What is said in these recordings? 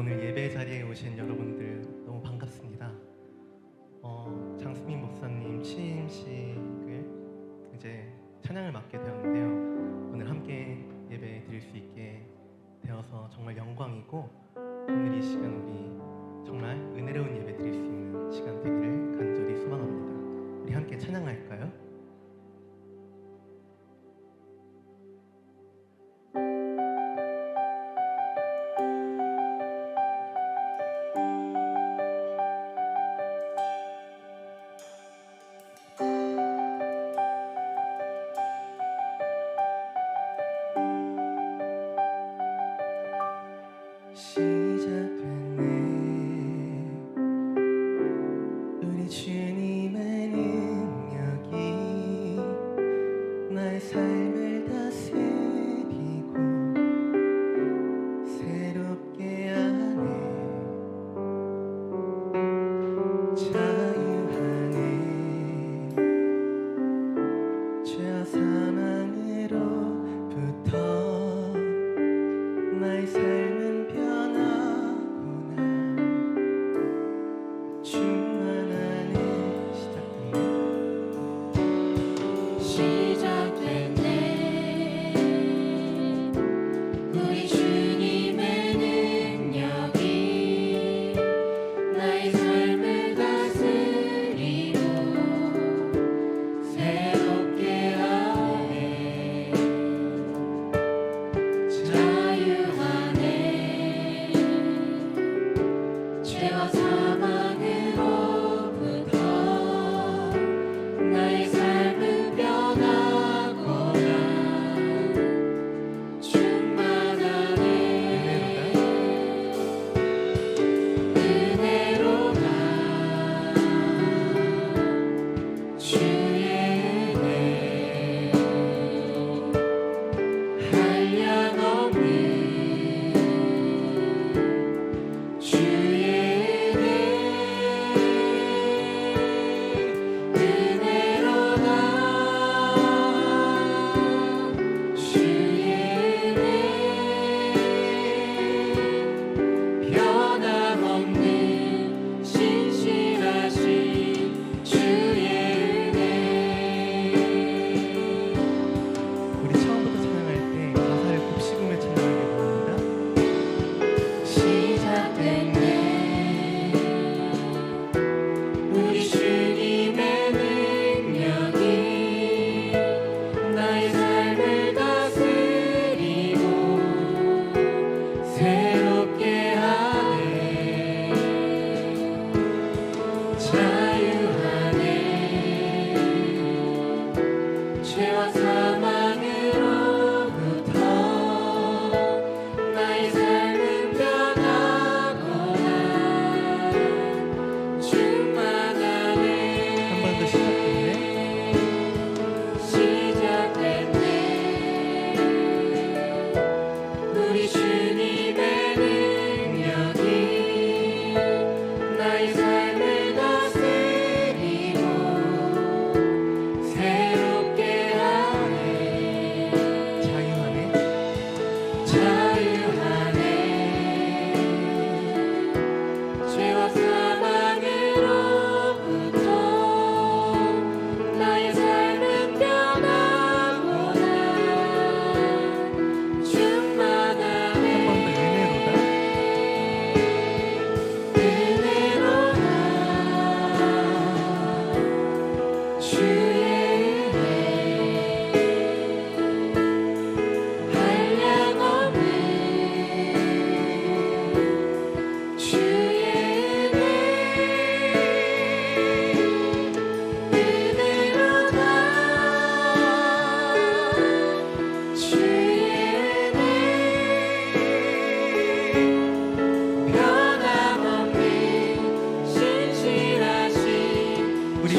오늘 예배 자리에 오신 여러분들 너무 반갑습니다. 장수민 목사님 취임식을 이제 찬양을 맡게 되었는데요. 오늘 함께 예배 드릴 수 있게 되어서 정말 영광이고, 오늘 이 시간 우리 정말 은혜로운 예배 드릴 수 있는 시간 되기를 간절히 소망합니다. 우리 함께 찬양할까요? 시작됐네. 우리 주님의 능력이 나의 삶을 다스리고 새롭게 하네. 자유하네. 죄와 사망으로부터 나의 삶을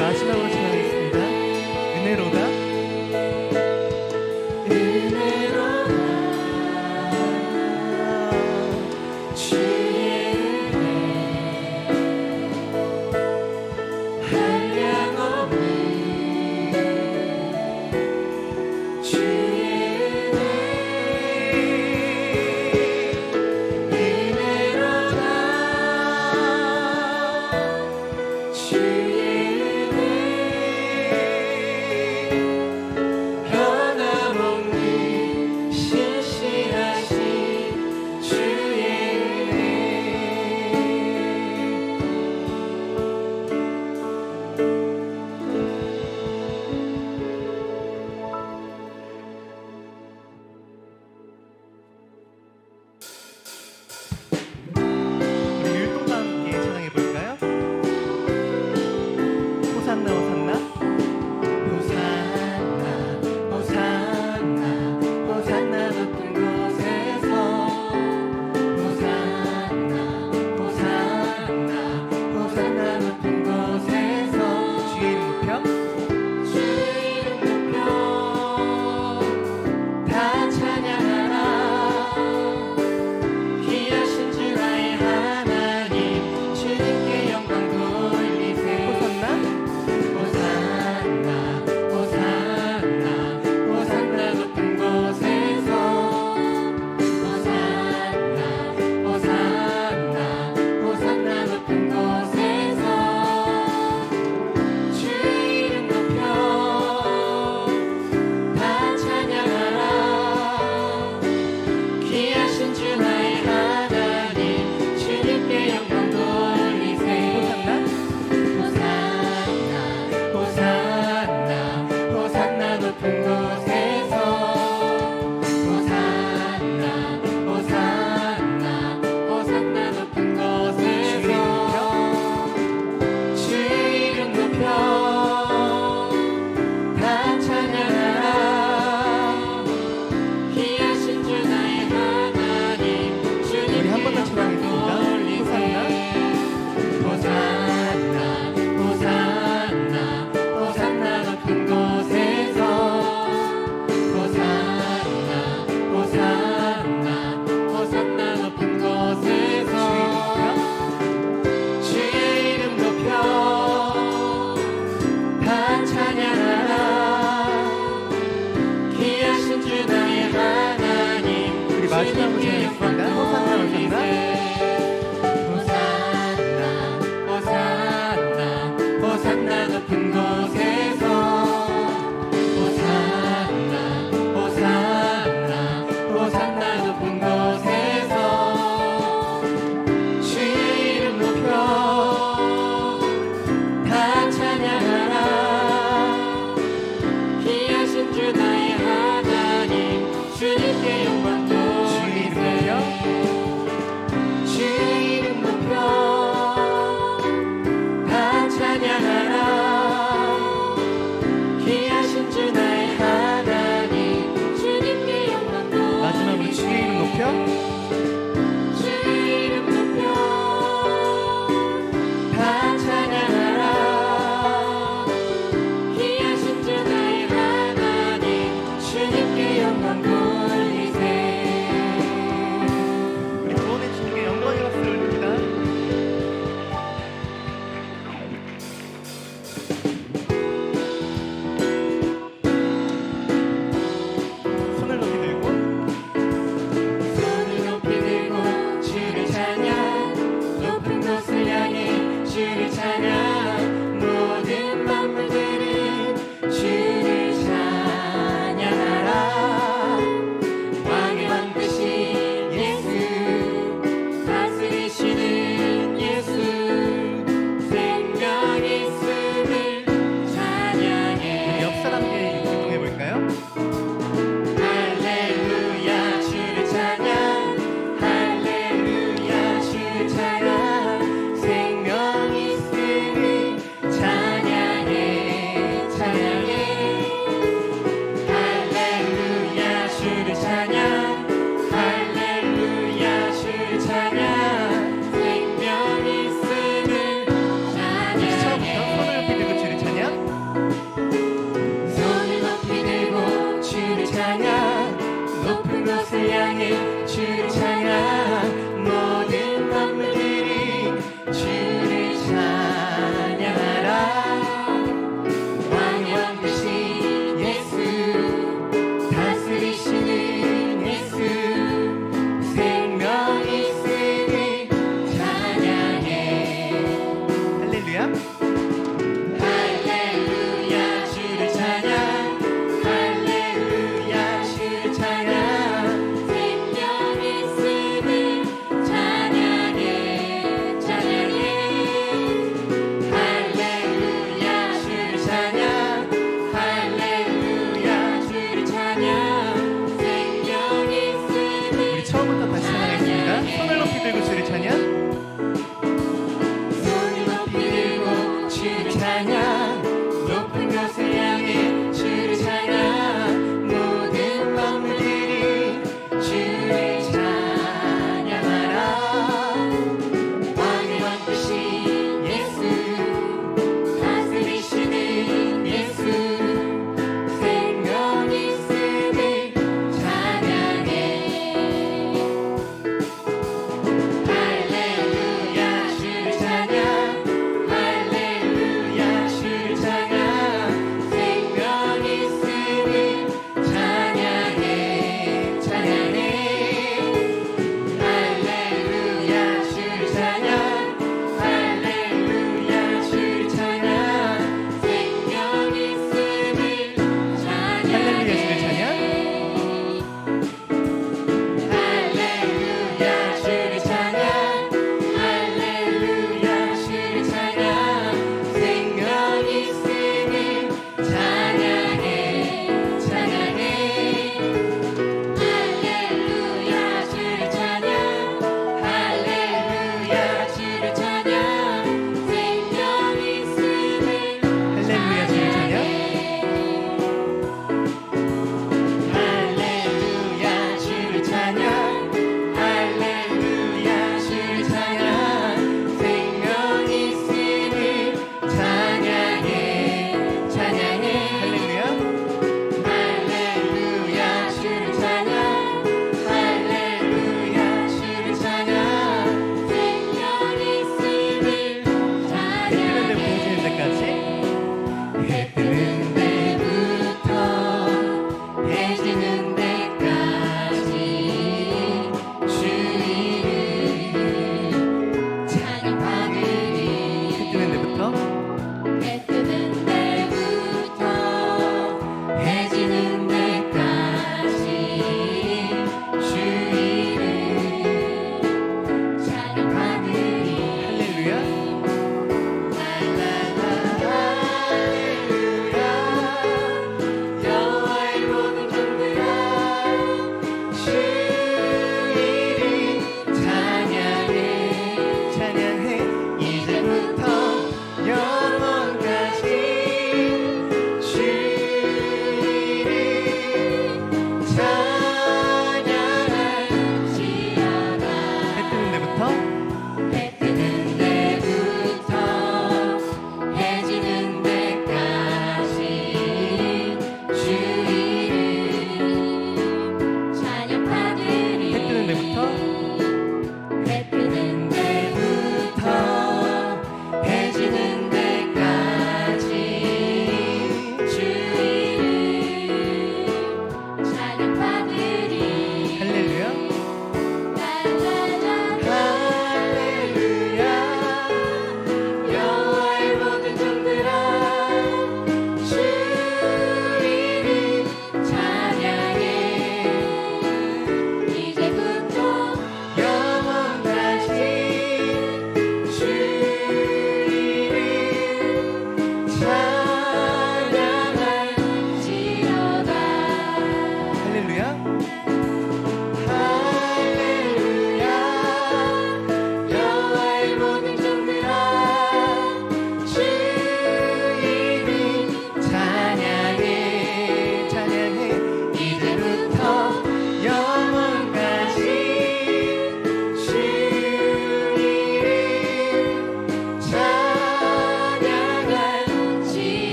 마지막으로 찬양하겠습니다. 은혜로다. 은혜로다. 마지막으로 전하겠습니다. 호산나 호산나. 호산나 호산나 높은 곳에서 호산나 호산나 호산나 높은 곳에서 주의 이름 높여 다 찬양하라. 귀하신 주 나의 하나님 주님께 영광 돌리세요. 주의 이름 높여 다 찬양하라. 귀하신 주 나의 하나님 주님께 영광 돌리세요. 마지막으로 주의 이름 높여 주의 이름 높여 다 찬양하라. 귀하신 주 나의 하나님 주님께 영광 돌리세요. 우리 구원의 주님께 영광의 박수를 올립니다. 손을 높이 들고 손을 높이 들고 주를 찬양. 높은 곳을 향해 주를 찬양. 모든 만물들은 주를 찬양하라. 왕의 왕 되신 예수 다스리시는 예수 생명 있음을 찬양해. 옆 사람께 운동해 볼까요? 할렐루야 주를 찬양. 할렐루야 주를 찬양. 생명 있음을 찬양해 찬양해. 할렐루야 주를 찬양. 할렐루야 주를 찬양. 생명 있음을 찬양해. 처음부터 손을 높이 들고 주를 찬양. 손을 높이 들고 주를 찬양. 높은 곳을 향해 주를 찬양. 모든 만물들이 주를 찬양하라. 왕의 왕 되신 예수 다스리시는 예수 생명 있음을 찬양해. 할렐루야. 할렐루야 주를 찬양. 할렐루야 주를 찬양. 생명 있음을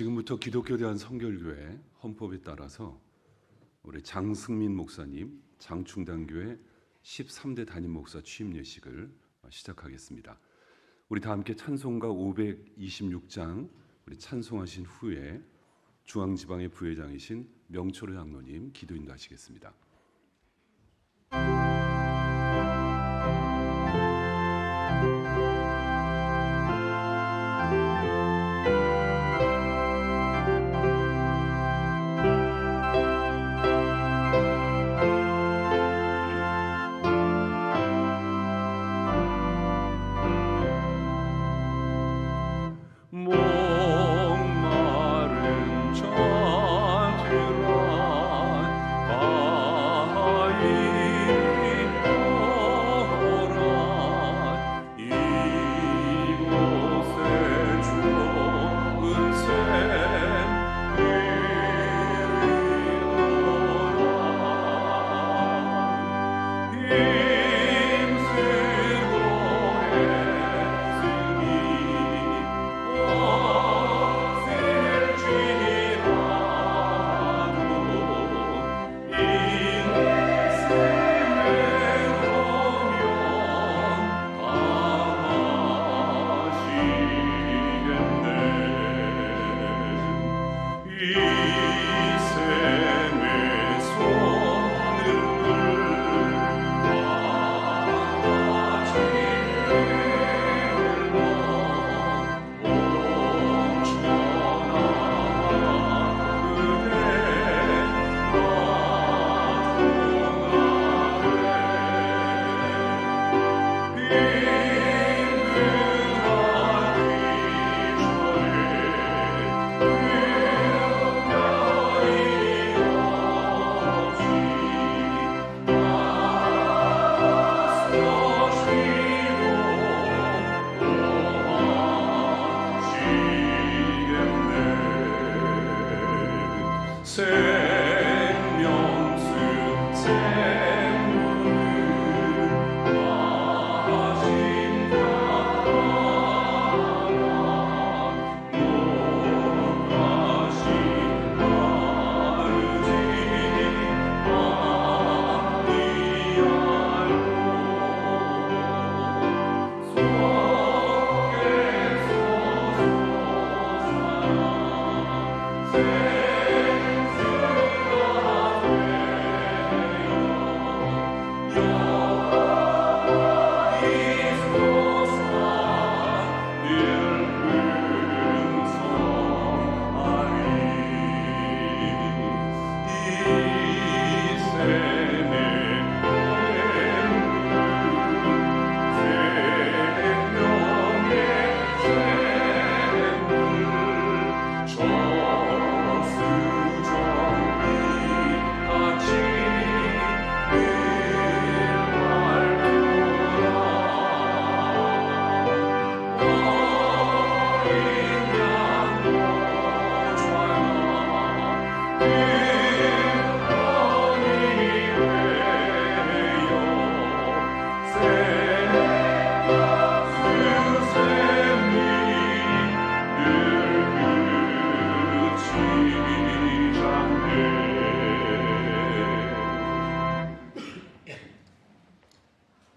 지금부터 기독교 대한 성결교회 헌법에 따라서 우리 장승민 목사님 장충단교회 13대 담임 목사 취임 예식을 시작하겠습니다. 우리 다 함께 찬송가 526장 우리 찬송하신 후에 중앙지방의 부회장이신 명철호 장로님 기도 인도하시겠습니다.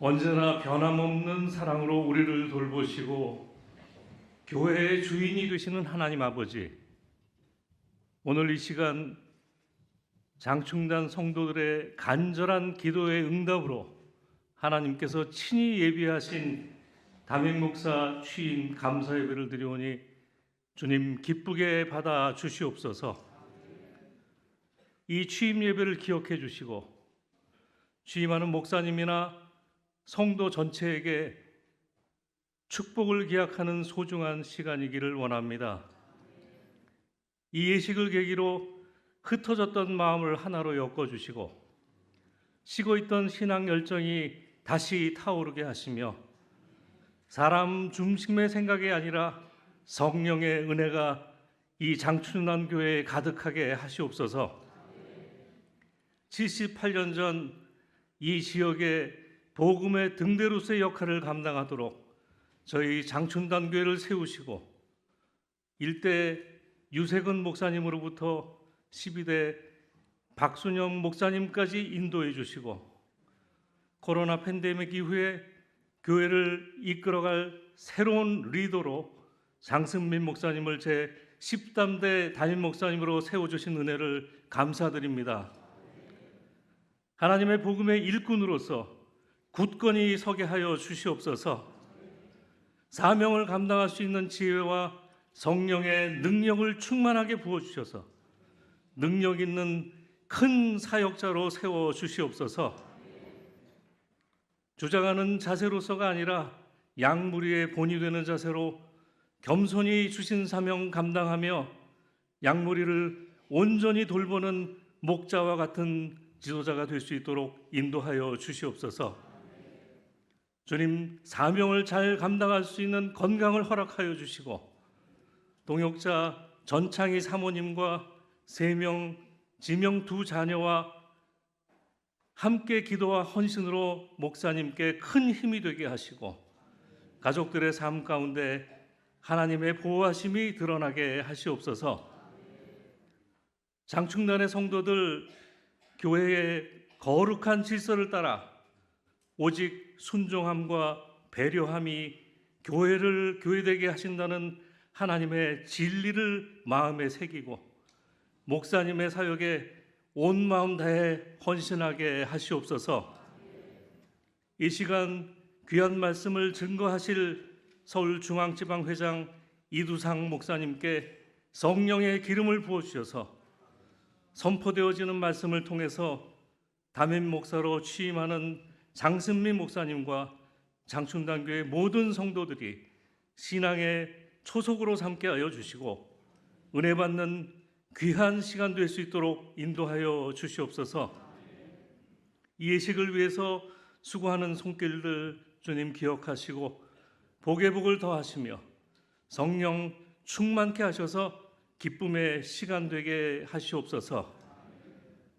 언제나 변함없는 사랑으로 우리를 돌보시고 교회의 주인이 되시는 하나님 아버지, 오늘 이 시간 장충단 성도들의 간절한 기도의 응답으로 하나님께서 친히 예비하신 담임 목사 취임 감사 예배를 드리오니 주님 기쁘게 받아 주시옵소서. 이 취임 예배를 기억해 주시고 취임하는 목사님이나 성도 전체에게 축복을 기약하는 소중한 시간이기를 원합니다. 이 예식을 계기로 흩어졌던 마음을 하나로 엮어주시고 식어있던 신앙 열정이 다시 타오르게 하시며 사람 중심의 생각이 아니라 성령의 은혜가 이 장충단 교회에 가득하게 하시옵소서. 78년 전 이 지역의 복음의 등대로서의 역할을 감당하도록 저희 장충단 교회를 세우시고 일대 유세근 목사님으로부터 12대 박순영 목사님까지 인도해 주시고 코로나 팬데믹 이후에 교회를 이끌어갈 새로운 리더로 장승민 목사님을 제 13대 담임 목사님으로 세워주신 은혜를 감사드립니다. 하나님의 복음의 일꾼으로서 굳건히 서게 하여 주시옵소서. 사명을 감당할 수 있는 지혜와 성령의 능력을 충만하게 부어주셔서 능력 있는 큰 사역자로 세워주시옵소서. 주장하는 자세로서가 아니라 양무리의 본이 되는 자세로 겸손히 주신 사명 감당하며 양무리를 온전히 돌보는 목자와 같은 지도자가 될 수 있도록 인도하여 주시옵소서. 주님, 사명을 잘 감당할 수 있는 건강을 허락하여 주시고 동역자 전창희 사모님과 3명 지명 2 자녀와 함께 기도와 헌신으로 목사님께 큰 힘이 되게 하시고 가족들의 삶 가운데 하나님의 보호하심이 드러나게 하시옵소서. 장충단의 성도들 교회의 거룩한 질서를 따라 오직 순종함과 배려함이 교회를 교회되게 하신다는 하나님의 진리를 마음에 새기고 목사님의 사역에 온 마음 다해 헌신하게 하시옵소서. 이 시간 귀한 말씀을 증거하실 서울중앙지방회장 이두상 목사님께 성령의 기름을 부어주셔서 선포되어지는 말씀을 통해서 담임 목사로 취임하는 장승민 목사님과 장충단교회 모든 성도들이 신앙의 초석으로 삼게 하여 주시고 은혜 받는 귀한 시간 될 수 있도록 인도하여 주시옵소서. 이 예식을 위해서 수고하는 손길들 주님 기억하시고 복의 복을 더하시며 성령 충만케 하셔서 기쁨의 시간 되게 하시옵소서.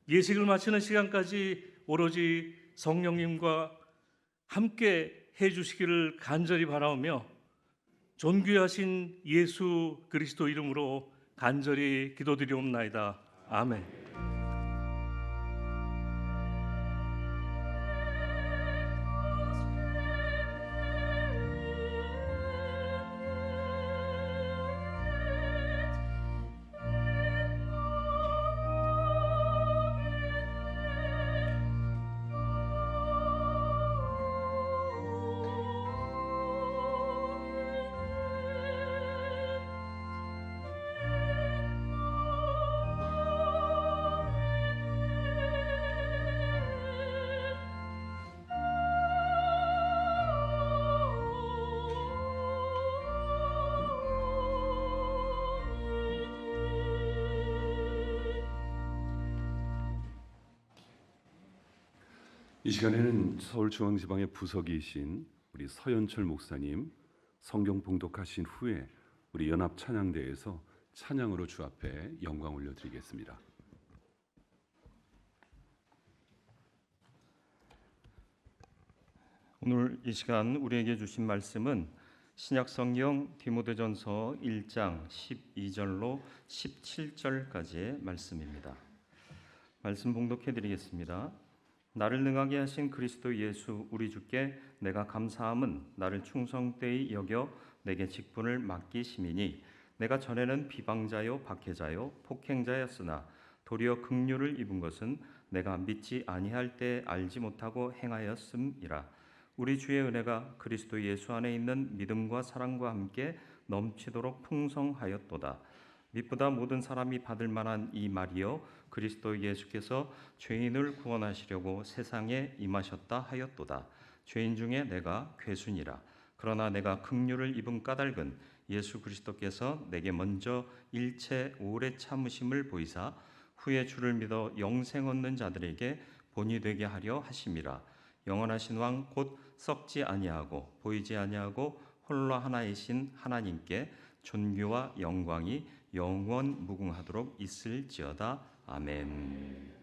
예식을 마치는 시간까지 오로지 성령님과 함께 해주시기를 간절히 바라오며 존귀하신 예수 그리스도 이름으로 간절히 기도드리옵나이다. 아멘. 이 시간에는 서울중앙지방의 부석이신 우리 서연철 목사님 성경 봉독하신 후에 우리 연합찬양대에서 찬양으로 주 앞에 영광 올려드리겠습니다. 오늘 이 시간 우리에게 주신 말씀은 신약성경 디모데전서 1장 12절로 17절까지의 말씀입니다. 말씀 봉독해 드리겠습니다. 나를 능하게 하신 그리스도 예수 우리 주께 내가 감사함은 나를 충성되이 여겨 내게 직분을 맡기심이니 내가 전에는 비방자요 박해자요 폭행자였으나 도리어 긍휼을 입은 것은 내가 믿지 아니할 때 알지 못하고 행하였음이라. 우리 주의 은혜가 그리스도 예수 안에 있는 믿음과 사랑과 함께 넘치도록 풍성하였도다. 믿보다 모든 사람이 받을 만한 이 말이요 그리스도 예수께서 죄인을 구원하시려고 세상에 임하셨다 하였도다. 죄인 중에 내가 괴순이라. 그러나 내가 긍휼을 입은 까닭은 예수 그리스도께서 내게 먼저 일체 오래 참으심을 보이사 후에 주를 믿어 영생 얻는 자들에게 본이 되게 하려 하심이라. 영원하신 왕 곧 썩지 아니하고 보이지 아니하고 홀로 하나이신 하나님께 존귀와 영광이 영원 무궁하도록 있을지어다. 아멘.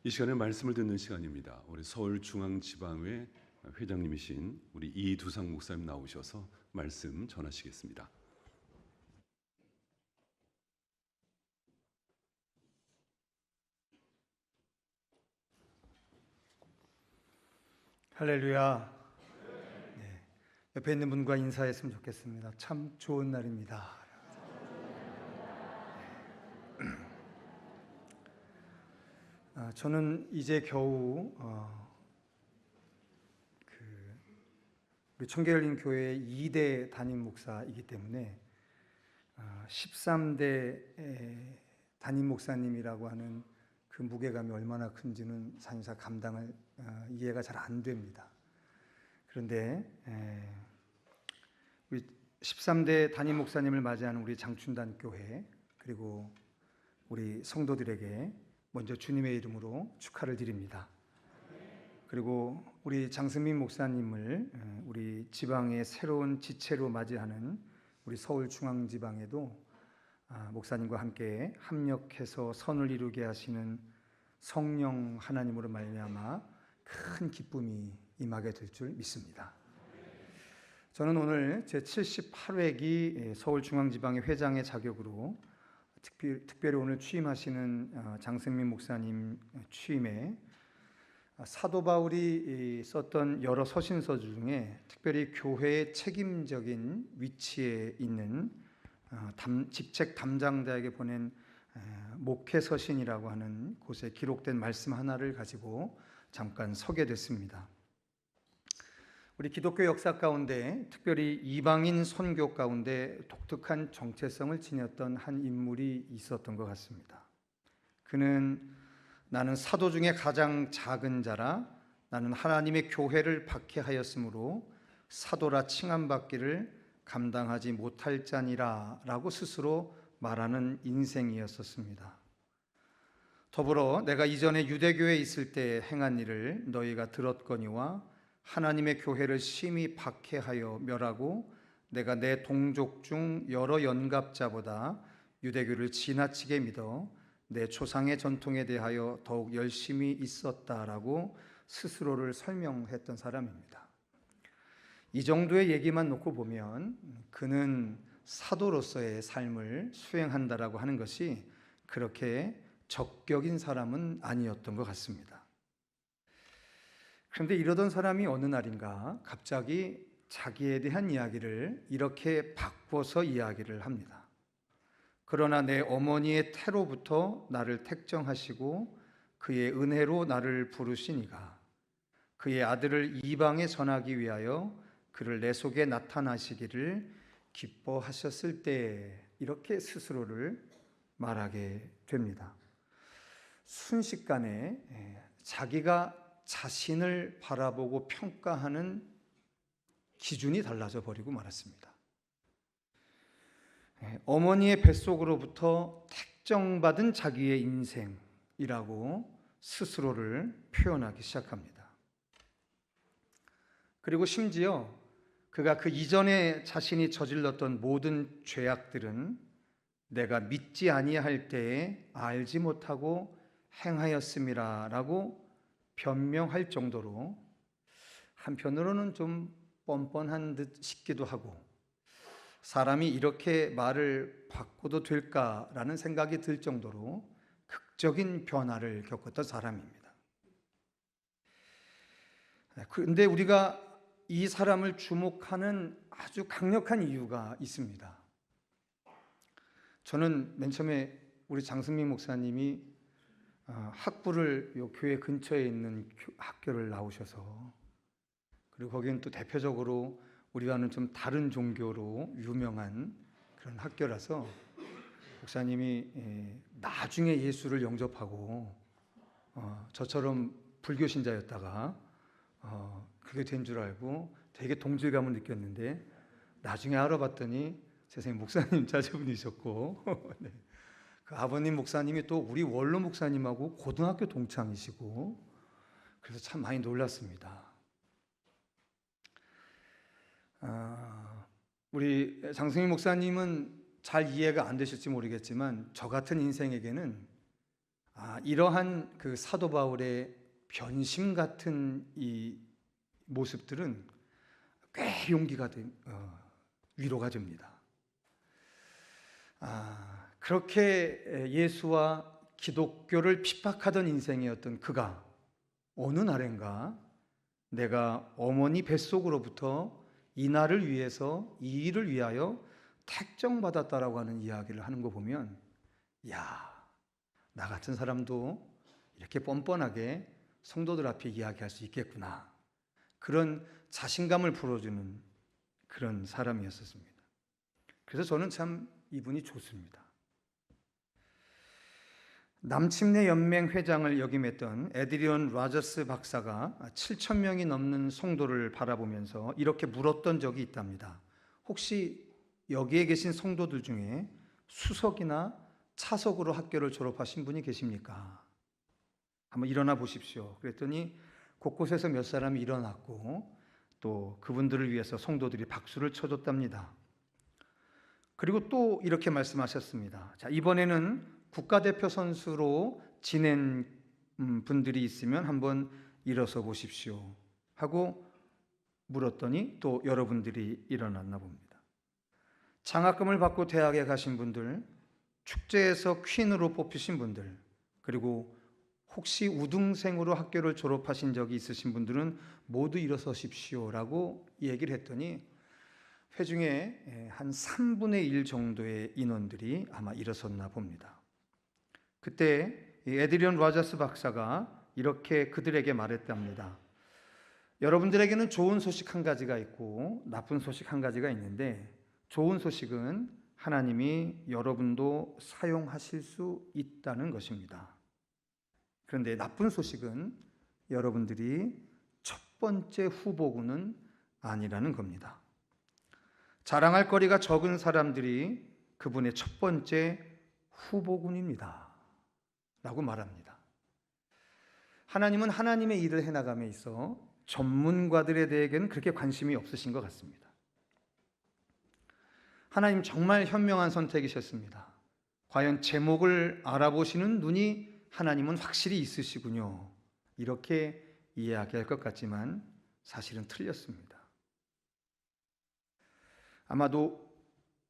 이 시간에 말씀을 듣는 시간입니다. 우리 서울중앙지방회 회장님이신 우리 이두상 목사님 나오셔서 말씀 전하시겠습니다. 할렐루야. 네, 옆에 있는 분과 인사했으면 좋겠습니다. 참 좋은 날입니다. 저는 이제 겨우 우리 청계열린 교회 2대 담임 목사이기 때문에 13대 담임 목사님이라고 하는 그 무게감이 얼마나 큰지는 사실상 감당을 이해가 잘 안 됩니다. 그런데 우리 13대 담임 목사님을 맞이하는 우리 장춘단 교회 그리고 우리 성도들에게 먼저 주님의 이름으로 축하를 드립니다. 그리고 우리 장승민 목사님을 우리 지방의 새로운 지체로 맞이하는 우리 서울중앙지방에도 목사님과 함께 합력해서 선을 이루게 하시는 성령 하나님으로 말미암아 큰 기쁨이 임하게 될 줄 믿습니다. 저는 오늘 제78회기 서울중앙지방의 회장의 자격으로 특별히 오늘 취임하시는 장승민 목사님 취임에 사도 바울이 썼던 여러 서신서 중에 특별히 교회의 책임적인 위치에 있는 직책 담당자에게 보낸 목회 서신이라고 하는 곳에 기록된 말씀 하나를 가지고 잠깐 서게 됐습니다. 우리 기독교 역사 가운데 특별히 이방인 선교 가운데 독특한 정체성을 지녔던 한 인물이 있었던 것 같습니다. 그는 나는 사도 중에 가장 작은 자라 나는 하나님의 교회를 박해하였으므로 사도라 칭함받기를 감당하지 못할 자니라 라고 스스로 말하는 인생이었었습니다. 더불어 내가 이전에 유대교에 있을 때 행한 일을 너희가 들었거니와 하나님의 교회를 심히 박해하여 멸하고 내가 내 동족 중 여러 연갑자보다 유대교를 지나치게 믿어 내 조상의 전통에 대하여 더욱 열심히 있었다라고 스스로를 설명했던 사람입니다. 이 정도의 얘기만 놓고 보면 그는 사도로서의 삶을 수행한다라고 하는 것이 그렇게 적격인 사람은 아니었던 것 같습니다. 그런데 이러던 사람이 어느 날인가 갑자기 자기에 대한 이야기를 이렇게 바꿔서 이야기를 합니다. 그러나 내 어머니의 태로부터 나를 택정하시고 그의 은혜로 나를 부르시니가 그의 아들을 이방에 전하기 위하여 그를 내 속에 나타나시기를 기뻐하셨을 때 이렇게 스스로를 말하게 됩니다. 순식간에 자기가 자신을 바라보고 평가하는 기준이 달라져 버리고 말았습니다. 어머니의 뱃속으로부터 택정받은 자기의 인생이라고 스스로를 표현하기 시작합니다. 그리고 심지어 그가 그 이전에 자신이 저질렀던 모든 죄악들은 내가 믿지 아니할 때에 알지 못하고 행하였음이라라고 변명할 정도로 한편으로는 좀 뻔뻔한 듯 싶기도 하고 사람이 이렇게 말을 바꿔도 될까라는 생각이 들 정도로 극적인 변화를 겪었던 사람입니다. 그런데 우리가 이 사람을 주목하는 아주 강력한 이유가 있습니다. 저는 맨 처음에 우리 장승민 목사님이 학부를 요 교회 근처에 있는 학교를 나오셔서 그리고 거기는 또 대표적으로 우리와는 좀 다른 종교로 유명한 그런 학교라서 목사님이 나중에 예수를 영접하고 저처럼 불교 신자였다가 그게 된 줄 알고 되게 동질감을 느꼈는데 나중에 알아봤더니 세상에 목사님 자제분이셨고 네. 그 아버님 목사님이 또 우리 원로 목사님하고 고등학교 동창이시고 그래서 참 많이 놀랐습니다. 우리 장승민 목사님은 잘 이해가 안 되실지 모르겠지만 저 같은 인생에게는 이러한 그 사도 바울의 변심 같은 이 모습들은 꽤 용기가 위로가 됩니다. 그렇게 예수와 기독교를 핍박하던 인생이었던 그가 어느 날인가 내가 어머니 뱃속으로부터 이 날을 위해서, 이 일을 위하여 택정받았다라고 하는 이야기를 하는 거 보면, 야, 나 같은 사람도 이렇게 뻔뻔하게 성도들 앞에 이야기할 수 있겠구나, 그런 자신감을 불어주는 그런 사람이었습니다. 그래서 저는 참 이분이 좋습니다. 남침내 연맹 회장을 역임했던 에드리언 라저스 박사가 7,000명이 넘는 성도를 바라보면서 이렇게 물었던 적이 있답니다. 혹시 여기에 계신 성도들 중에 수석이나 차석으로 학교를 졸업하신 분이 계십니까? 한번 일어나 보십시오. 그랬더니 곳곳에서 몇 사람이 일어났고 또 그분들을 위해서 성도들이 박수를 쳐줬답니다. 그리고 또 이렇게 말씀하셨습니다. 자, 이번에는 국가대표 선수로 지낸 분들이 있으면 한번 일어서 보십시오 하고 물었더니 또 여러분들이 일어났나 봅니다. 장학금을 받고 대학에 가신 분들, 축제에서 퀸으로 뽑히신 분들, 그리고 혹시 우등생으로 학교를 졸업하신 적이 있으신 분들은 모두 일어서십시오라고 얘기를 했더니 회중에 한 3분의 1 정도의 인원들이 아마 일어섰나 봅니다. 그때 에드리언 라저스 박사가 이렇게 그들에게 말했답니다. 여러분들에게는 좋은 소식 한 가지가 있고 나쁜 소식 한 가지가 있는데, 좋은 소식은 하나님이 여러분도 사용하실 수 있다는 것입니다. 그런데 나쁜 소식은 여러분들이 첫 번째 후보군은 아니라는 겁니다. 자랑할 거리가 적은 사람들이 그분의 첫 번째 후보군입니다 라고 말합니다. 하나님은 하나님의 일을 해나감에 있어 전문가들에 대해서는 그렇게 관심이 없으신 것 같습니다. 하나님 정말 현명한 선택이셨습니다. 과연 제목을 알아보시는 눈이 하나님은 확실히 있으시군요, 이렇게 이야기할 것 같지만 사실은 틀렸습니다. 아마도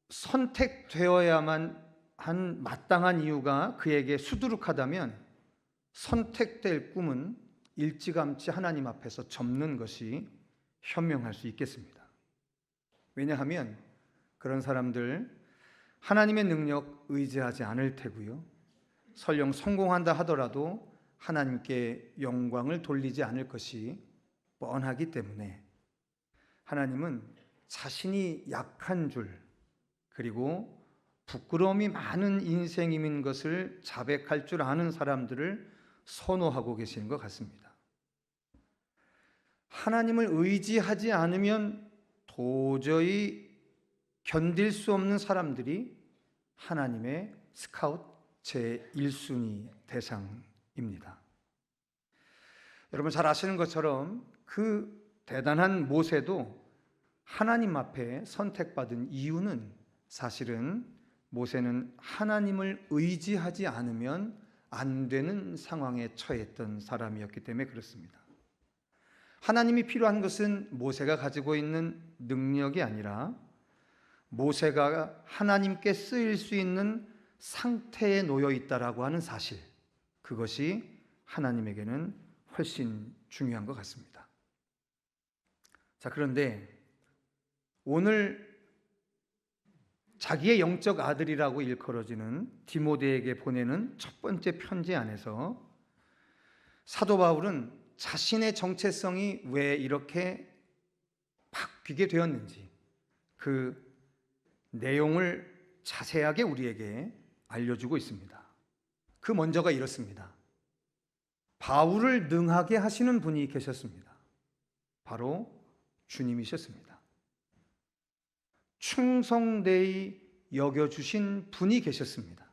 선택되어야만 한 마땅한 이유가 그에게 수두룩하다면 선택될 꿈은 일찌감치 하나님 앞에서 접는 것이 현명할 수 있겠습니다. 왜냐하면 그런 사람들 하나님의 능력 의지하지 않을 테고요, 설령 성공한다 하더라도 하나님께 영광을 돌리지 않을 것이 뻔하기 때문에 하나님은 자신이 약한 줄, 그리고 부끄러움이 많은 인생인 것을 자백할 줄 아는 사람들을 선호하고 계시는 것 같습니다. 하나님을 의지하지 않으면 도저히 견딜 수 없는 사람들이 하나님의 스카웃 제1순위 대상입니다. 여러분 잘 아시는 것처럼 그 대단한 모세도 하나님 앞에 선택받은 이유는, 사실은 모세는 하나님을 의지하지 않으면 안 되는 상황에 처했던 사람이었기 때문에 그렇습니다. 하나님이 필요한 것은 모세가 가지고 있는 능력이 아니라 모세가 하나님께 쓰일 수 있는 상태에 놓여 있다라고 하는 사실, 그것이 하나님에게는 훨씬 중요한 것 같습니다. 자, 그런데 오늘 자기의 영적 아들이라고 일컬어지는 디모데에게 보내는 첫 번째 편지 안에서 사도 바울은 자신의 정체성이 왜 이렇게 바뀌게 되었는지 그 내용을 자세하게 우리에게 알려주고 있습니다. 그 먼저가 이렇습니다. 바울을 능하게 하시는 분이 계셨습니다. 바로 주님이셨습니다. 충성되이 여겨주신 분이 계셨습니다.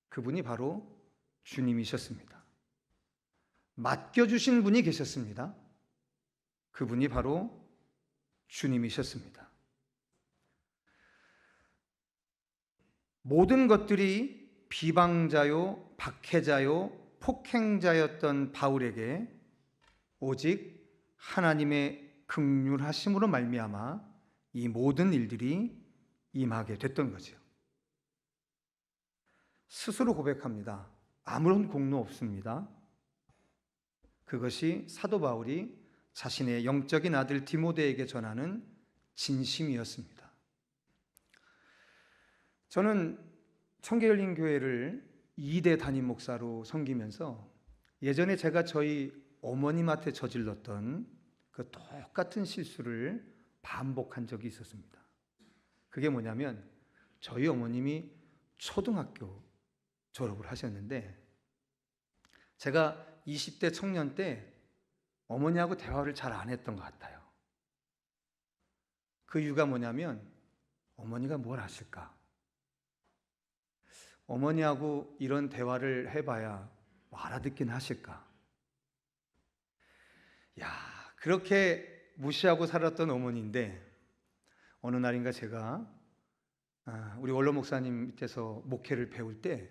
그분이 바로 주님이셨습니다. 맡겨주신 분이 계셨습니다. 그분이 바로 주님이셨습니다. 모든 것들이 비방자요 박해자요 폭행자였던 바울에게 오직 하나님의 긍휼하심으로 말미암아 이 모든 일들이 임하게 됐던 거죠. 스스로 고백합니다. 아무런 공로 없습니다. 그것이 사도 바울이 자신의 영적인 아들 디모데에게 전하는 진심이었습니다. 저는 청계열린교회를 2대 담임 목사로 섬기면서 예전에 제가 저희 어머님한테 저질렀던 그 똑같은 실수를 반복한 적이 있었습니다. 그게 뭐냐면 저희 어머님이 초등학교 졸업을 하셨는데 제가 20대 청년 때 어머니하고 대화를 잘 안 했던 것 같아요. 그 이유가 뭐냐면 어머니가 뭘 아실까? 어머니하고 이런 대화를 해봐야 뭐 알아듣긴 하실까? 야, 그렇게 무시하고 살았던 어머니인데 어느 날인가 제가 우리 원로 목사님 밑에서 목회를 배울 때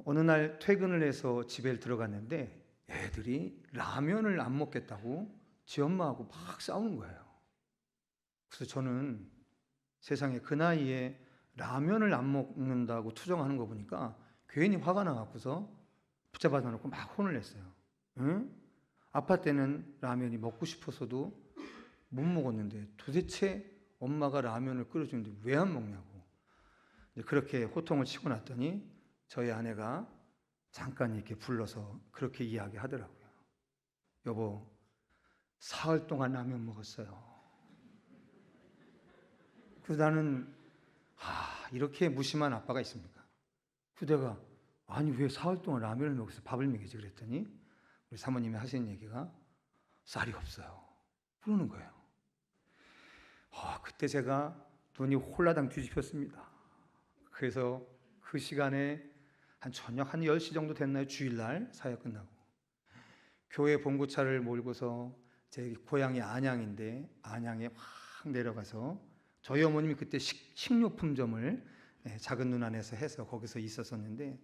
어느 날 퇴근을 해서 집에 들어갔는데 애들이 라면을 안 먹겠다고 지 엄마하고 막 싸우는 거예요. 그래서 저는 세상에 그 나이에 라면을 안 먹는다고 투정하는 거 보니까 괜히 화가 나갖고서 붙잡아 놓고 막 혼을 냈어요. 응? 아빠 때는 라면이 먹고 싶어서도 못 먹었는데 도대체 엄마가 라면을 끓여주는데 왜 안 먹냐고. 그렇게 호통을 치고 났더니 저희 아내가 잠깐 이렇게 불러서 그렇게 이야기하더라고요. 여보, 사흘 동안 라면 먹었어요. 그래서 나는 이렇게 무심한 아빠가 있습니까? 그래서 내가 아니 왜 사흘 동안 라면을 먹어서 밥을 먹이지 그랬더니 우리 사모님이 하시는 얘기가 쌀이 없어요 그러는 거예요. 그때 제가 눈이 홀라당 뒤집혔습니다. 그래서 그 시간에 저녁 한 10시 정도 됐나요? 주일날 사역 끝나고 교회 봉고차를 몰고서 제 고향이 안양인데 안양에 확 내려가서 저희 어머님이 그때 식료품점을 작은 눈 안에서 해서 거기서 있었었는데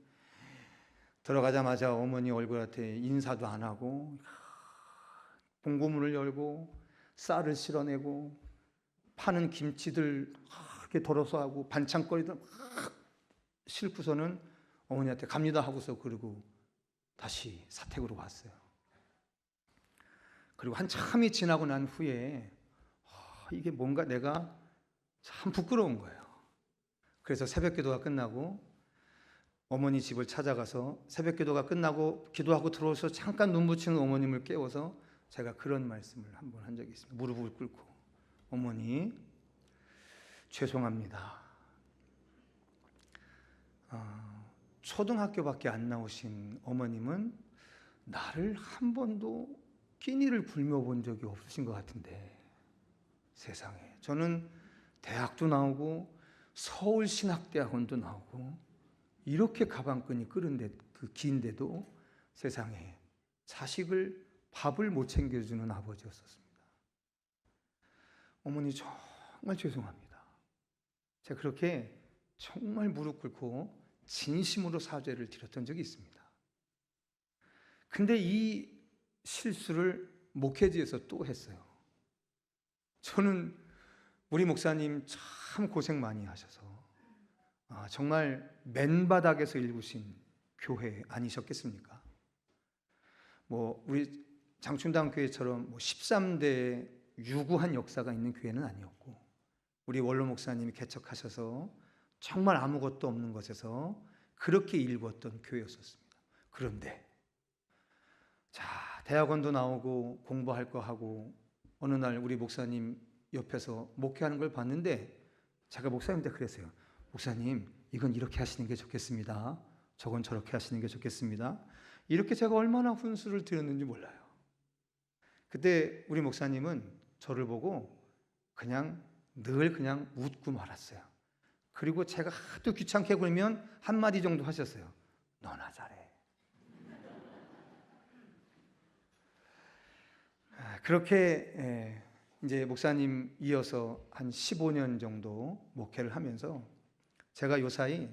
들어가자마자 어머니 얼굴한테 인사도 안 하고 봉고문을 열고 쌀을 실어내고 파는 김치들 이렇게 덜어서 하고 반찬거리들 막 싣고서는 어머니한테 갑니다 하고서 그러고 다시 사택으로 왔어요. 그리고 한참이 지나고 난 후에 이게 뭔가 내가 참 부끄러운 거예요. 그래서 새벽 기도가 끝나고 어머니 집을 찾아가서 새벽 기도가 끝나고 기도하고 들어와서 잠깐 눈 붙이는 어머님을 깨워서 제가 그런 말씀을 한번 한 적이 있습니다. 무릎을 꿇고 어머니 죄송합니다. 초등학교밖에 안 나오신 어머님은 나를 한 번도 끼니를 굶어본 적이 없으신 것 같은데 세상에 저는 대학도 나오고 서울신학대학원도 나오고 이렇게 가방끈이 끄는데 그 긴데도 세상에 자식을 밥을 못 챙겨주는 아버지였었습니다. 어머니 정말 죄송합니다. 제가 그렇게 정말 무릎 꿇고 진심으로 사죄를 드렸던 적이 있습니다. 근데 이 실수를 목회지에서 또 했어요. 저는 우리 목사님 참 고생 많이 하셔서 정말 맨바닥에서 일구신 교회 아니셨겠습니까? 우리 장춘당 교회처럼 13대 유구한 역사가 있는 교회는 아니었고 우리 원로 목사님이 개척하셔서 정말 아무것도 없는 곳에서 그렇게 일궜던 교회였었습니다. 그런데 대학원도 나오고 공부할 거 하고 어느 날 우리 목사님 옆에서 목회하는 걸 봤는데 제가 목사님한테 그랬어요. 목사님 이건 이렇게 하시는 게 좋겠습니다. 저건 저렇게 하시는 게 좋겠습니다. 이렇게 제가 얼마나 훈수를 드렸는지 몰라요. 그때 우리 목사님은 저를 보고 늘 그냥 웃고 말았어요. 그리고 제가 하도 귀찮게 굴면 한마디 정도 하셨어요. 너나 잘해. 그렇게 이제 목사님 이어서 한 15년 정도 목회를 하면서 제가 요사이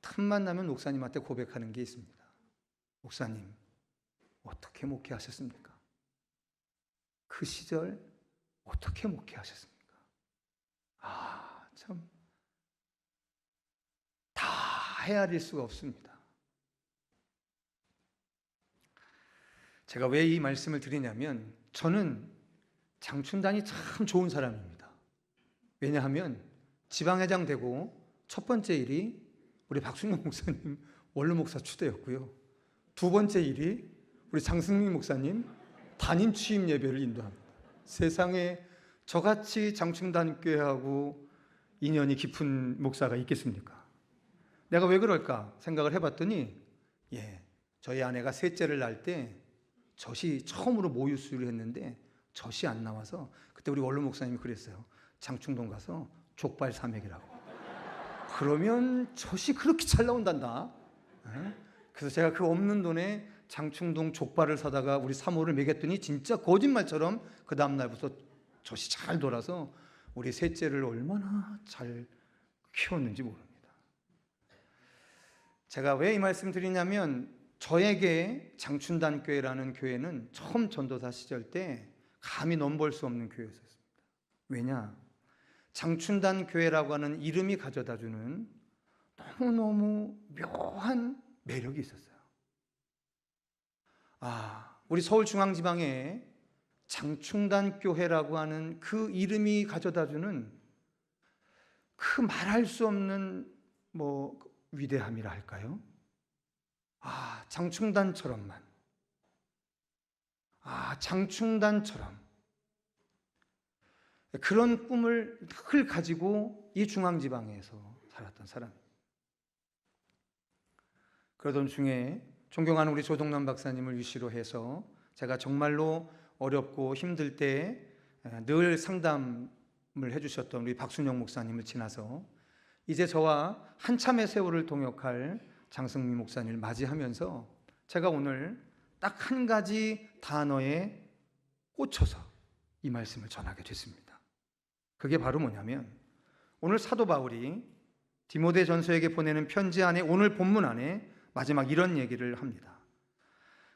틈만 나면 목사님한테 고백하는 게 있습니다. 목사님, 어떻게 목회하셨습니까? 그 시절 어떻게 목회하셨습니까? 참 다 헤아릴 수가 없습니다. 제가 왜 이 말씀을 드리냐면 저는 장춘단이 참 좋은 사람입니다. 왜냐하면 지방회장 되고 첫 번째 일이 우리 박순영 목사님 원로 목사 추대였고요. 두 번째 일이 우리 장승민 목사님 단임 취임 예배를 인도합니다. 세상에 저같이 장충단교회하고 인연이 깊은 목사가 있겠습니까? 내가 왜 그럴까 생각을 해봤더니 저희 아내가 셋째를 낳을 때 젖이 처음으로 모유수유를 했는데 젖이 안 나와서 그때 우리 원로 목사님이 그랬어요. 장충동 가서 족발 사먹이라고. 그러면 젖이 그렇게 잘 나온단다. 그래서 제가 그 없는 돈에 장충동 족발을 사다가 우리 사모를 먹였더니 진짜 거짓말처럼 그 다음날부터 젖이 잘 돌아서 우리 셋째를 얼마나 잘 키웠는지 모릅니다. 제가 왜 이 말씀 드리냐면 저에게 장춘단교회라는 교회는 처음 전도사 시절 때 감히 넘볼 수 없는 교회였습니다. 왜냐? 장춘단교회라고 하는 이름이 가져다주는 너무너무 묘한 매력이 있었어요. 우리 서울중앙지방에 장충단교회라고 하는 그 이름이 가져다주는 그 말할 수 없는 위대함이라 할까요? 장충단처럼만, 장충단처럼 그런 꿈을 늘 가지고 이 중앙지방에서 살았던 사람입니다. 그러던 중에 존경하는 우리 조동남 박사님을 위시로 해서 제가 정말로 어렵고 힘들 때 늘 상담을 해주셨던 우리 박순영 목사님을 지나서 이제 저와 한참의 세월을 동역할 장승민 목사님을 맞이하면서 제가 오늘 딱 한 가지 단어에 꽂혀서 이 말씀을 전하게 됐습니다. 그게 바로 뭐냐면 오늘 사도 바울이 디모데전서에게 보내는 편지 안에 오늘 본문 안에 마지막 이런 얘기를 합니다.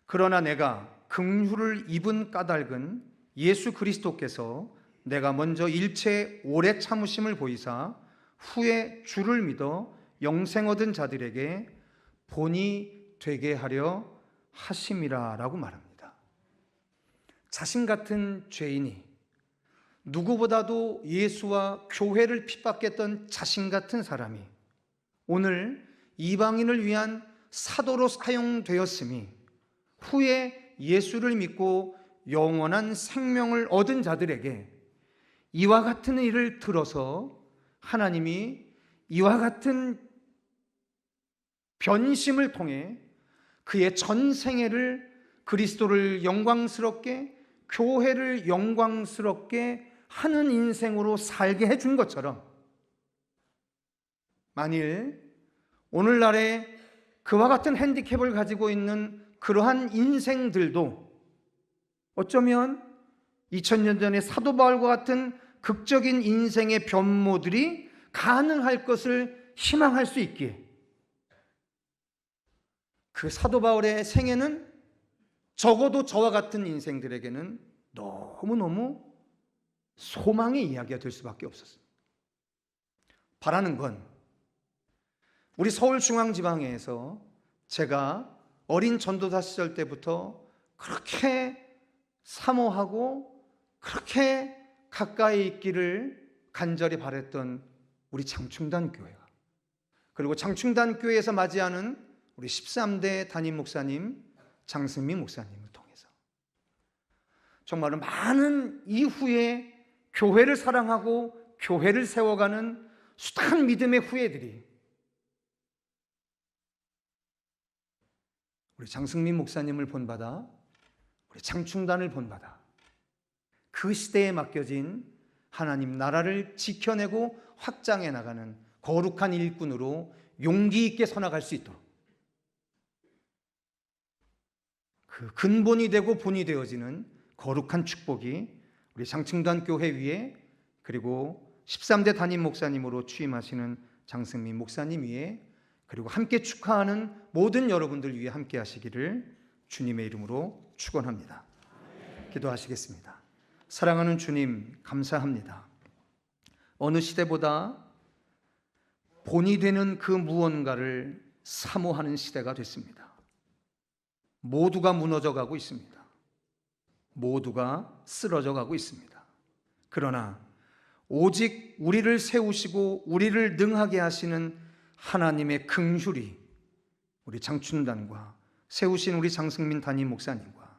그러나 내가 긍휼을 입은 까닭은 예수 그리스도께서 내가 먼저 일체 오래 참으심을 보이사 후에 주를 믿어 영생 얻은 자들에게 본이 되게 하려 하심이라 라고 말합니다. 자신 같은 죄인이 누구보다도 예수와 교회를 핍박했던 자신 같은 사람이 오늘 이방인을 위한 사도로 사용되었음이 후에 예수를 믿고 영원한 생명을 얻은 자들에게 이와 같은 일을 들어서 하나님이 이와 같은 변심을 통해 그의 전생애를 그리스도를 영광스럽게 교회를 영광스럽게 하는 인생으로 살게 해준 것처럼 만일 오늘날에 그와 같은 핸디캡을 가지고 있는 그러한 인생들도 어쩌면 2000년 전에 사도 바울과 같은 극적인 인생의 변모들이 가능할 것을 희망할 수 있기에 그 사도 바울의 생애는 적어도 저와 같은 인생들에게는 너무너무 소망의 이야기가 될 수밖에 없었습니다. 바라는 건 우리 서울중앙지방에서 제가 어린 전도사 시절 때부터 그렇게 사모하고 그렇게 가까이 있기를 간절히 바랬던 우리 장충단교회가 그리고 장충단교회에서 맞이하는 우리 13대 담임 목사님 장승민 목사님을 통해서 정말로 많은 이후에 교회를 사랑하고 교회를 세워가는 숱한 믿음의 후예들이 우리 장승민 목사님을 본받아 우리 장충단을 본받아 그 시대에 맡겨진 하나님 나라를 지켜내고 확장해 나가는 거룩한 일꾼으로 용기 있게 서나갈 수 있도록 그 근본이 되고 본이 되어지는 거룩한 축복이 우리 장충단 교회 위에 그리고 13대 담임 목사님으로 취임하시는 장승민 목사님 위에 그리고 함께 축하하는 모든 여러분들 위해 함께 하시기를 주님의 이름으로 축원합니다. 기도하시겠습니다. 사랑하는 주님, 감사합니다. 어느 시대보다 본이 되는 그 무언가를 사모하는 시대가 됐습니다. 모두가 무너져 가고 있습니다. 모두가 쓰러져 가고 있습니다. 그러나 오직 우리를 세우시고 우리를 능하게 하시는 하나님의 긍휼이 우리 장춘단과 세우신 우리 장승민 담임 목사님과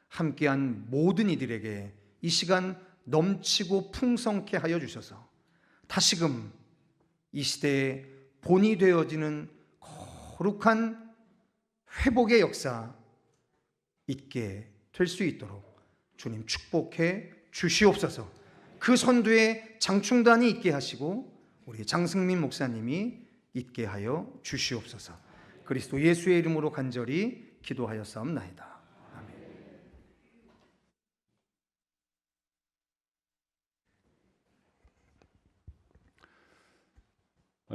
함께한 모든 이들에게 이 시간 넘치고 풍성케 하여 주셔서 다시금 이 시대에 본이 되어지는 거룩한 회복의 역사 있게 될 수 있도록 주님 축복해 주시옵소서. 그 선두에 장충단이 있게 하시고 우리 장승민 목사님이 있게 하여 주시옵소서. 그리스도 예수의 이름으로 간절히 기도하였사옵나이다.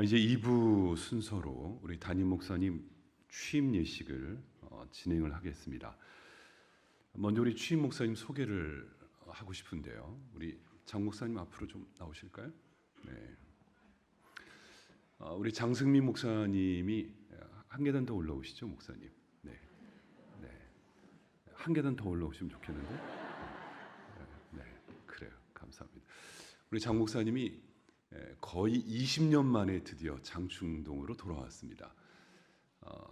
이제 2부 순서로 우리 담임 목사님 취임 예식을 진행을 하겠습니다. 먼저 우리 취임 목사님 소개를 하고 싶은데요. 우리 장 목사님 앞으로 좀 나오실까요? 네. 우리 장승민 목사님이 한 계단 더 올라오시죠, 목사님. 네, 네. 한 계단 더 올라오시면 좋겠는데. 네, 그래요. 감사합니다. 우리 장 목사님이 거의 20년 만에 드디어 장충동으로 돌아왔습니다.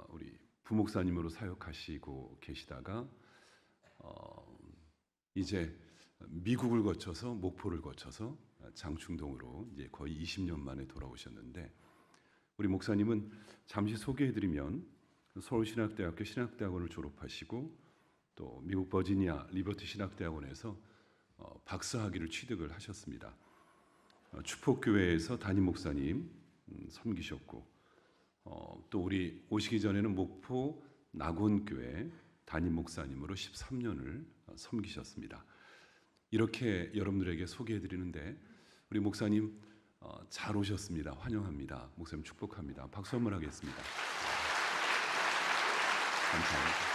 우리 부목사님으로 사역하시고 계시다가 이제 미국을 거쳐서 목포를 거쳐서 장충동으로 이제 거의 20년 만에 돌아오셨는데 우리 목사님은 잠시 소개해드리면 서울신학대학교 신학대학원을 졸업하시고 또 미국 버지니아 리버티 신학대학원에서 박사학위를 취득을 하셨습니다. 축복교회에서 담임 목사님 섬기셨고 또 우리 오시기 전에는 목포 낙원교회 담임 목사님으로 13년을 섬기셨습니다. 이렇게 여러분들에게 소개해드리는데 우리 목사님 잘 오셨습니다. 환영합니다. 목사님 축복합니다. 박수 한번 하겠습니다. 감사합니다.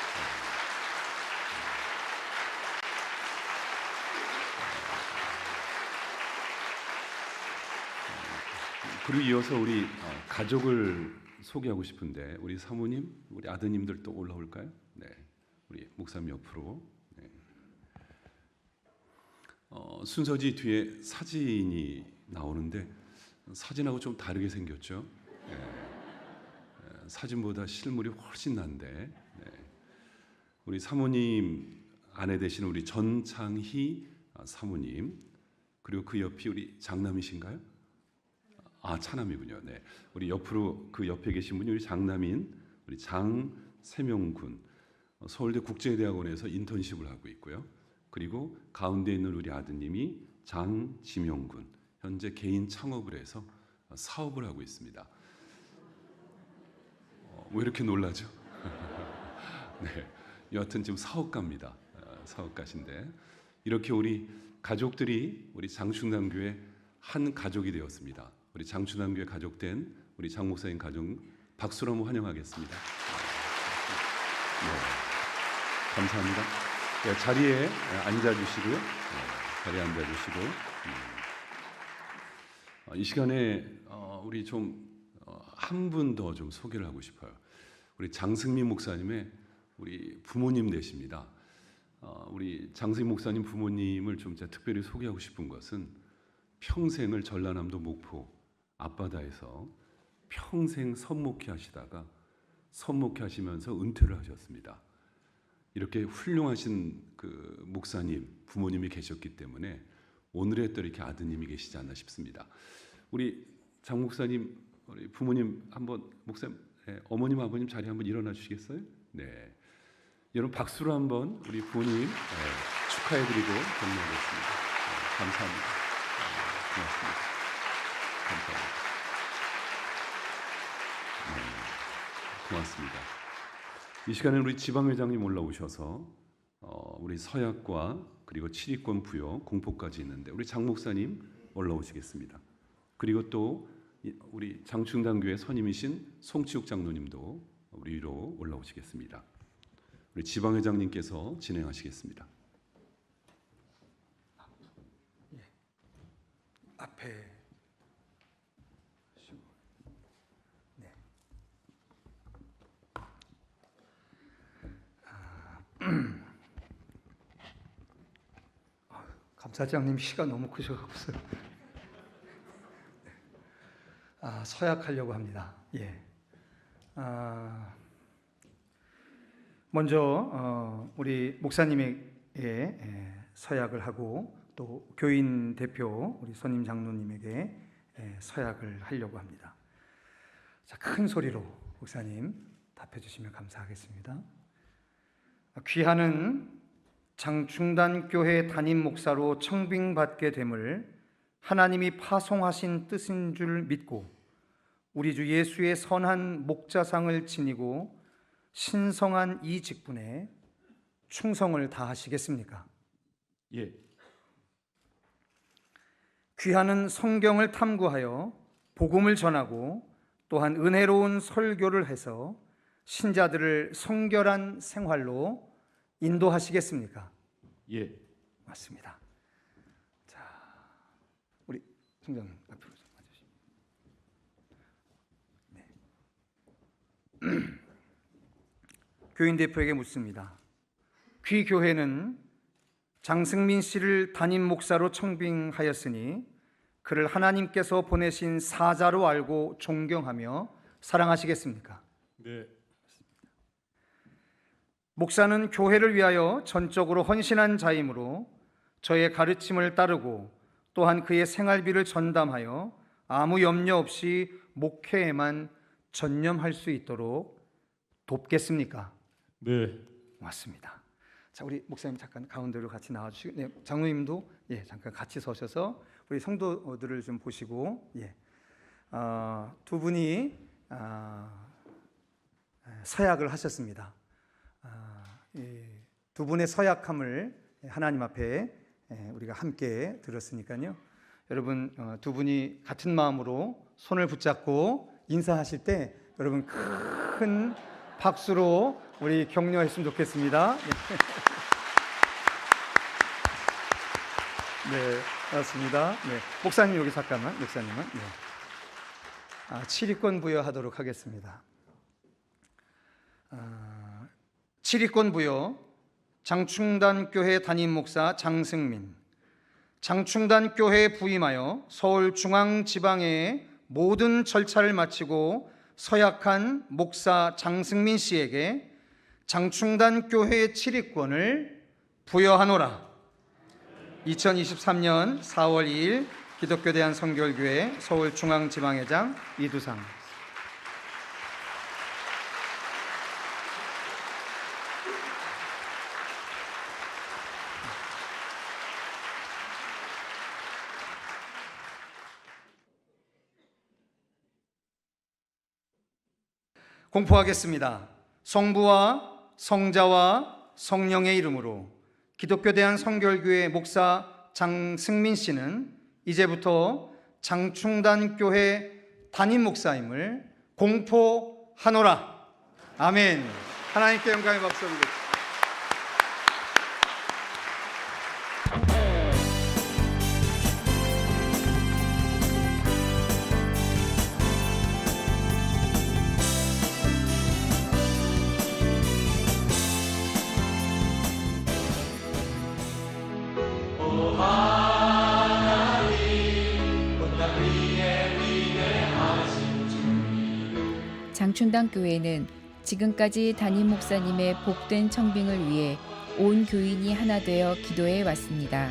그리고 이어서 우리 가족을 소개하고 싶은데 우리 사모님, 우리 아드님들도 올라올까요? 네, 우리 목사님 옆으로. 네. 순서지 뒤에 사진이 나오는데 사진하고 좀 다르게 생겼죠. 네. 사진보다 실물이 훨씬 난데 네. 우리 사모님 아내 되시는 우리 전창희 사모님 그리고 그 옆이 우리 장남이신가요? 차남이군요. 네, 우리 옆으로 그 옆에 계신 분이 우리 장남인 우리 장세명군 서울대 국제대학원에서 인턴십을 하고 있고요. 그리고 가운데 있는 우리 아드님이 장지명군 현재 개인 창업을 해서 사업을 하고 있습니다. 왜 이렇게 놀라죠? 네, 여하튼 지금 사업가입니다. 사업가신데 이렇게 우리 가족들이 우리 장충단교회 한 가족이 되었습니다. 우리 장충단교회 가족된 우리 장 목사님 가족 박수로 한번 환영하겠습니다. 네, 감사합니다. 네, 자리에 앉아주시고요. 네, 자리에 앉아주시고 이 시간에 우리 좀 한 분 더 좀 소개를 하고 싶어요. 우리 장승민 목사님의 우리 부모님 되십니다. 우리 장승민 목사님 부모님을 좀 제가 특별히 소개하고 싶은 것은 평생을 전라남도 목포 앞바다에서 평생 선목회 하시다가 선목회 하시면서 은퇴를 하셨습니다. 이렇게 훌륭하신 그 목사님, 부모님이 계셨기 때문에 오늘의 또 이렇게 아드님이 계시지 않나 싶습니다. 우리 장 목사님, 우리 부모님 한번 목사님, 어머님, 아버님 자리 한번 일어나 주시겠어요? 네, 여러분 박수로 한번 우리 부모님 축하해드리고 격려하겠습니다. 감사합니다. 고맙습니다. 감사합니다. 고맙습니다. 이 시간에 우리 지방회장님 올라오셔서 우리 서약과 그리고 7위권 부여 공포까지 있는데 우리 장 목사님 올라오시겠습니다. 그리고 또 우리 장충단교회 선임이신 송치욱 장로님도 우리 위로 올라오시겠습니다. 우리 지방회장님께서 진행하시겠습니다. 앞에 네. 감사장님 시가 너무 크셔서 서약하려고 합니다. 예. 먼저 우리 목사님에게 서약을 하고 또 교인 대표 우리 선임 장로님에게 서약을 하려고 합니다. 자, 큰 소리로 목사님 답해 주시면 감사하겠습니다. 귀하는 장충단교회 담임 목사로 청빙받게 됨을 하나님이 파송하신 뜻인 줄 믿고 우리 주 예수의 선한 목자상을 지니고 신성한 이 직분에 충성을 다하시겠습니까? 예. 귀하는 성경을 탐구하여 복음을 전하고 또한 은혜로운 설교를 해서 신자들을 성결한 생활로 인도하시겠습니까? 예. 맞습니다. 자, 우리 총장님 앞으로 좀 와주시죠. 네. 교인 대표에게 묻습니다. 귀 교회는 장승민 씨를 담임 목사로 청빙하였으니 그를 하나님께서 보내신 사자로 알고 존경하며 사랑하시겠습니까? 네. 목사는 교회를 위하여 전적으로 헌신한 자이므로 저의 가르침을 따르고 또한 그의 생활비를 전담하여 아무 염려 없이 목회에만 전념할 수 있도록 돕겠습니까? 네. 맞습니다. 자, 우리 목사님 잠깐 가운데로 같이 나와주시고, 네, 장로님도 잠깐 같이 서셔서 우리 성도들을 좀 보시고, 두 분이 서약을 하셨습니다. 두 분의 서약함을 하나님 앞에 우리가 함께 들었으니까요. 여러분 두 분이 같은 마음으로 손을 붙잡고 인사하실 때 여러분 큰 박수로 우리 격려했으면 좋겠습니다. 네, 맞습니다. 네, 목사님 여기 잠깐만, 목사님은 7위권 부여하도록 하겠습니다. 7위권 부여 장충단교회 담임 목사 장승민, 장충단교회에 부임하여 서울중앙지방의 모든 절차를 마치고 서약한 목사 장승민 씨에게 장충단교회의 7위권을 부여하노라. 2023년 4월 2일 기독교 대한성결교회 서울중앙지방회장 이두상. 공포하겠습니다. 성부와 성자와 성령의 이름으로 기독교 대한성결교회 목사 장승민 씨는 이제부터 장충단교회 담임 목사임을 공포하노라. 아멘. 하나님께 영광의 박수 올리겠습니다. 장충단교회는 지금까지 담임 목사님의 복된 청빙을 위해 온 교인이 하나 되어 기도해 왔습니다.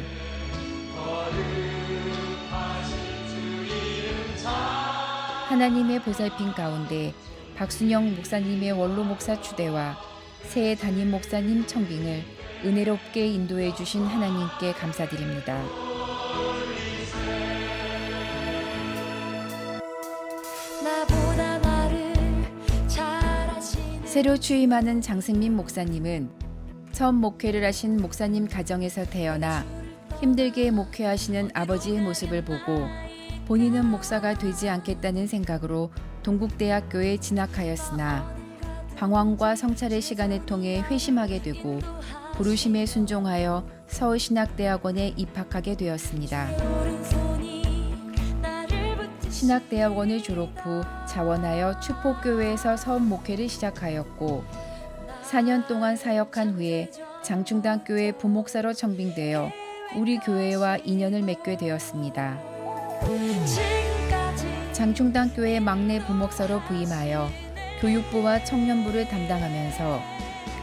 하나님의 보살핌 가운데 박순영 목사님의 원로 목사 추대와 새 담임 목사님 청빙을 은혜롭게 인도해 주신 하나님께 감사드립니다. 새로 취임하는 장승민 목사님은 처음 목회를 하신 목사님 가정에서 태어나 힘들게 목회하시는 아버지의 모습을 보고 본인은 목사가 되지 않겠다는 생각으로 동국대학교에 진학하였으나 방황과 성찰의 시간을 통해 회심하게 되고 부르심에 순종하여 서울신학대학원에 입학하게 되었습니다. 신학대학원을 졸업 후 자원하여 축복교회에서 서원 목회를 시작하였고 4년 동안 사역한 후에 장충당교회 부목사로 청빙되어 우리 교회와 인연을 맺게 되었습니다. 장충당교회 막내 부목사로 부임하여 교육부와 청년부를 담당하면서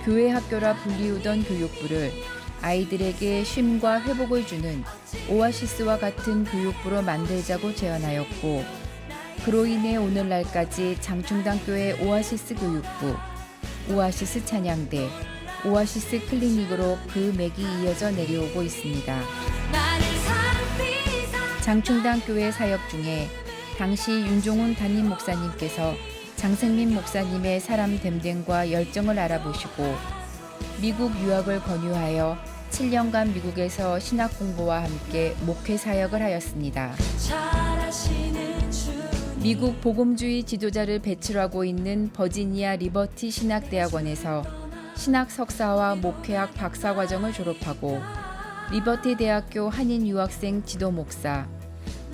교회 학교라 불리우던 교육부를 아이들에게 쉼과 회복을 주는 오아시스와 같은 교육부로 만들자고 제안하였고 그로 인해 오늘날까지 장충당교회 오아시스 교육부, 오아시스 찬양대, 오아시스 클리닉으로 그 맥이 이어져 내려오고 있습니다. 장충당교회 사역 중에 당시 윤종훈 담임 목사님께서 장승민 목사님의 사람 됨됨과 열정을 알아보시고 미국 유학을 권유하여 7년간 미국에서 신학 공부와 함께 목회 사역을 하였습니다. 미국 복음주의 지도자를 배출하고 있는 버지니아 리버티 신학대학원에서 신학 석사와 목회학 박사 과정을 졸업하고 리버티 대학교 한인 유학생 지도 목사,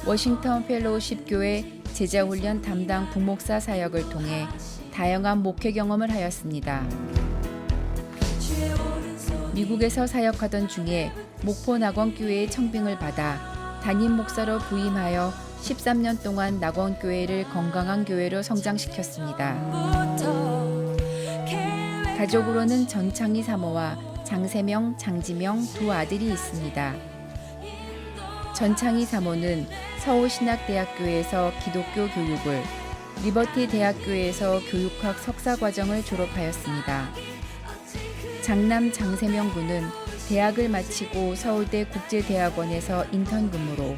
워싱턴 펠로우십 교회 제자훈련 담당 부목사 사역을 통해 다양한 목회 경험을 하였습니다. 미국에서 사역하던 중에 목포 낙원교회의 청빙을 받아 담임 목사로 부임하여 13년 동안 낙원교회를 건강한 교회로 성장시켰습니다. 가족으로는 전창희 사모와 장세명, 장지명 두 아들이 있습니다. 전창희 사모는 서울신학대학교에서 기독교 교육을, 리버티 대학교에서 교육학 석사과정을 졸업하였습니다. 장남 장세명 군은 대학을 마치고 서울대 국제대학원에서 인턴 근무로,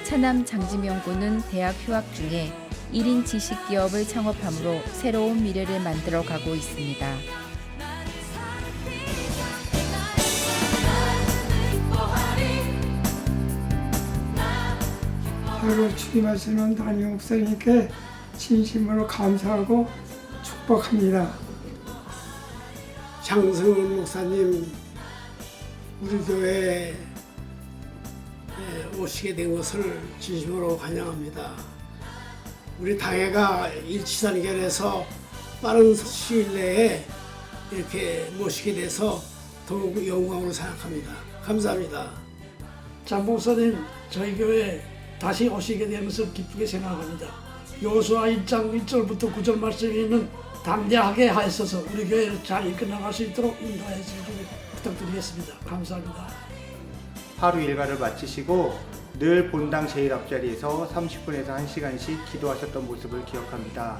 차남 장지명 군은 대학 휴학 중에 1인 지식기업을 창업함으로 새로운 미래를 만들어 가고 있습니다. 바로 주임하시는 담임 목사님께 진심으로 감사하고 축복합니다. 장승훈 목사님, 우리 교회에 오시게 된 것을 진심으로 환영합니다. 우리 당회가 일치단결해서 빠른 시일 내에 이렇게 모시게 돼서 더욱 영광으로 생각합니다. 감사합니다. 장 목사님, 저희 교회에 다시 오시게 되는 것을 기쁘게 생각합니다. 요수아 1장 1절부터 9절 말씀에 있는 담대하게 하셔서 우리 교회를 잘 이끌어나갈 수 있도록 인도해 주시기 부탁드리겠습니다. 감사합니다. 하루 일과를 마치시고 늘 본당 제일 앞자리에서 30분에서 1시간씩 기도하셨던 모습을 기억합니다.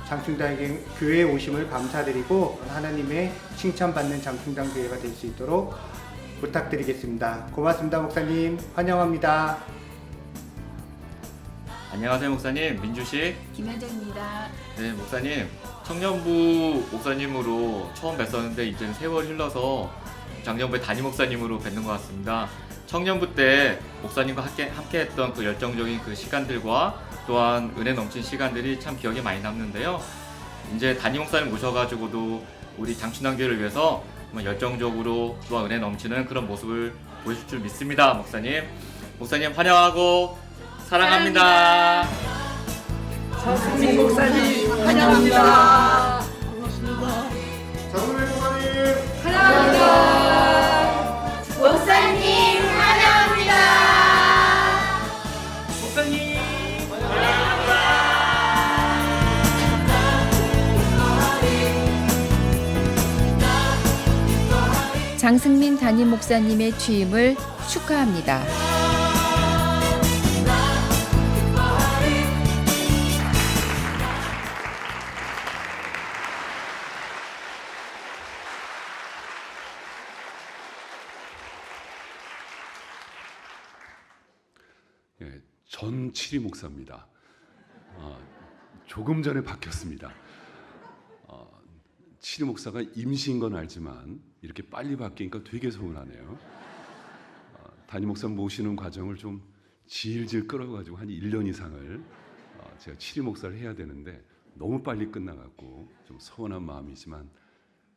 장충당 교회에 오심을 감사드리고 하나님의 칭찬받는 장충당 교회가 될 수 있도록 부탁드리겠습니다. 고맙습니다. 목사님. 환영합니다. 안녕하세요 목사님, 민주식 김현정입니다. 네 목사님, 청년부 목사님으로 처음 뵀었는데 이제는 세월 흘러서 장정부의 담임 목사님으로 뵙는 것 같습니다. 청년부 때 목사님과 함께 했던 그 열정적인 그 시간들과 또한 은혜 넘친 시간들이 참 기억에 많이 남는데요. 이제 담임 목사님 모셔가지고도 우리 장춘당교회를 위해서 열정적으로 또한 은혜 넘치는 그런 모습을 보여줄 줄 믿습니다. 목사님 환영하고 사랑합니다. 장승민 목사님 환영합니다. 고맙습니다. 장승민 목사님 환영합니다. 목사님 환영합니다. 목사님 장승민 담임 목사님의 취임을 축하합니다. 전칠이 목사입니다. 조금 전에 바뀌었습니다. 칠이 목사가 임시인 건 알지만 이렇게 빨리 바뀌니까 되게 서운하네요. 담임 목사 모시는 과정을 좀 질질 끌어가지고 한 1년 이상을 제가 치리 목사를 해야 되는데 너무 빨리 끝나갖고 좀 서운한 마음이지만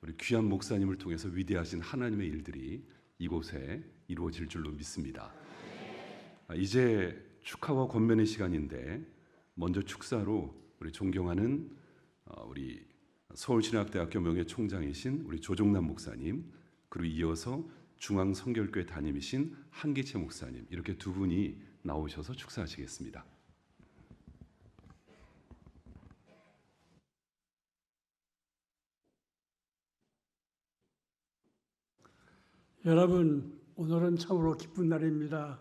우리 귀한 목사님을 통해서 위대하신 하나님의 일들이 이곳에 이루어질 줄로 믿습니다. 이제 축하와 권면의 시간인데 먼저 축사로 우리 존경하는 우리 서울신학대학교 명예총장이신 우리 조종남 목사님, 그리고 이어서 중앙성결교회 담임이신 한기채 목사님, 이렇게 두 분이 나오셔서 축사하시겠습니다. 여러분, 오늘은 참으로 기쁜 날입니다.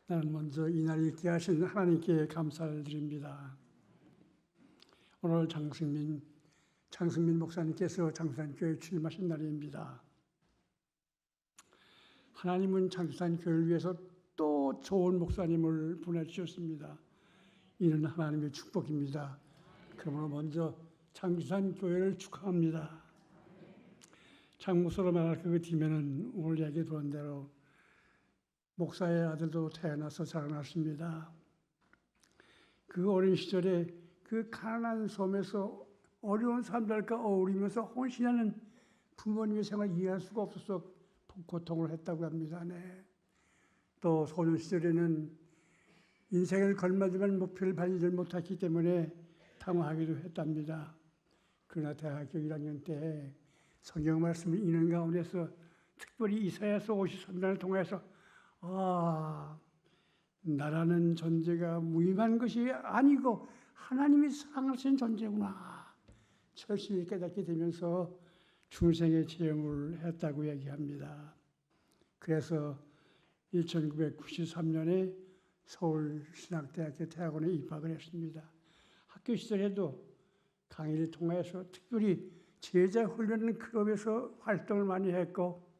나는 먼저 이 날을 있게 하신 하나님께 감사를 드립니다. 오늘 장승민 목사님께서 장수산교회에 출임하신 날입니다. 하나님은 장수산교회를 위해서 또 좋은 목사님을 보내주셨습니다. 이는 하나님의 축복입니다. 그러므로 먼저 장수산교회를 축하합니다. 장목사로 말할 그 뒤면은 오늘 얘기 들은 대로 목사의 아들도 태어나서 자라났습니다. 그 어린 시절에 그 가난한 섬에서 어려운 사람들과 어울리면서 헌신하는 부모님의 생활을 이해할 수가 없어서 고통을 했다고 합니다. 네. 또 소년 시절에는 인생을 걸맞으면 목표를 발휘를 못했기 때문에 당황하기도 했답니다. 그러나 대학교 1학년 때 성경 말씀을 읽는 가운데서 특별히 이사야서 53장을 통해서 나라는 존재가 무의미한 것이 아니고 하나님이 사랑하시는 존재구나 철실히 깨닫게 되면서 중생의 체험을 했다고 얘기합니다. 그래서 1993년에 서울신학대학교 대학원에 입학을 했습니다. 학교 시절에도 강의를 통해서 특별히 제자 훈련 클럽에서 활동을 많이 했고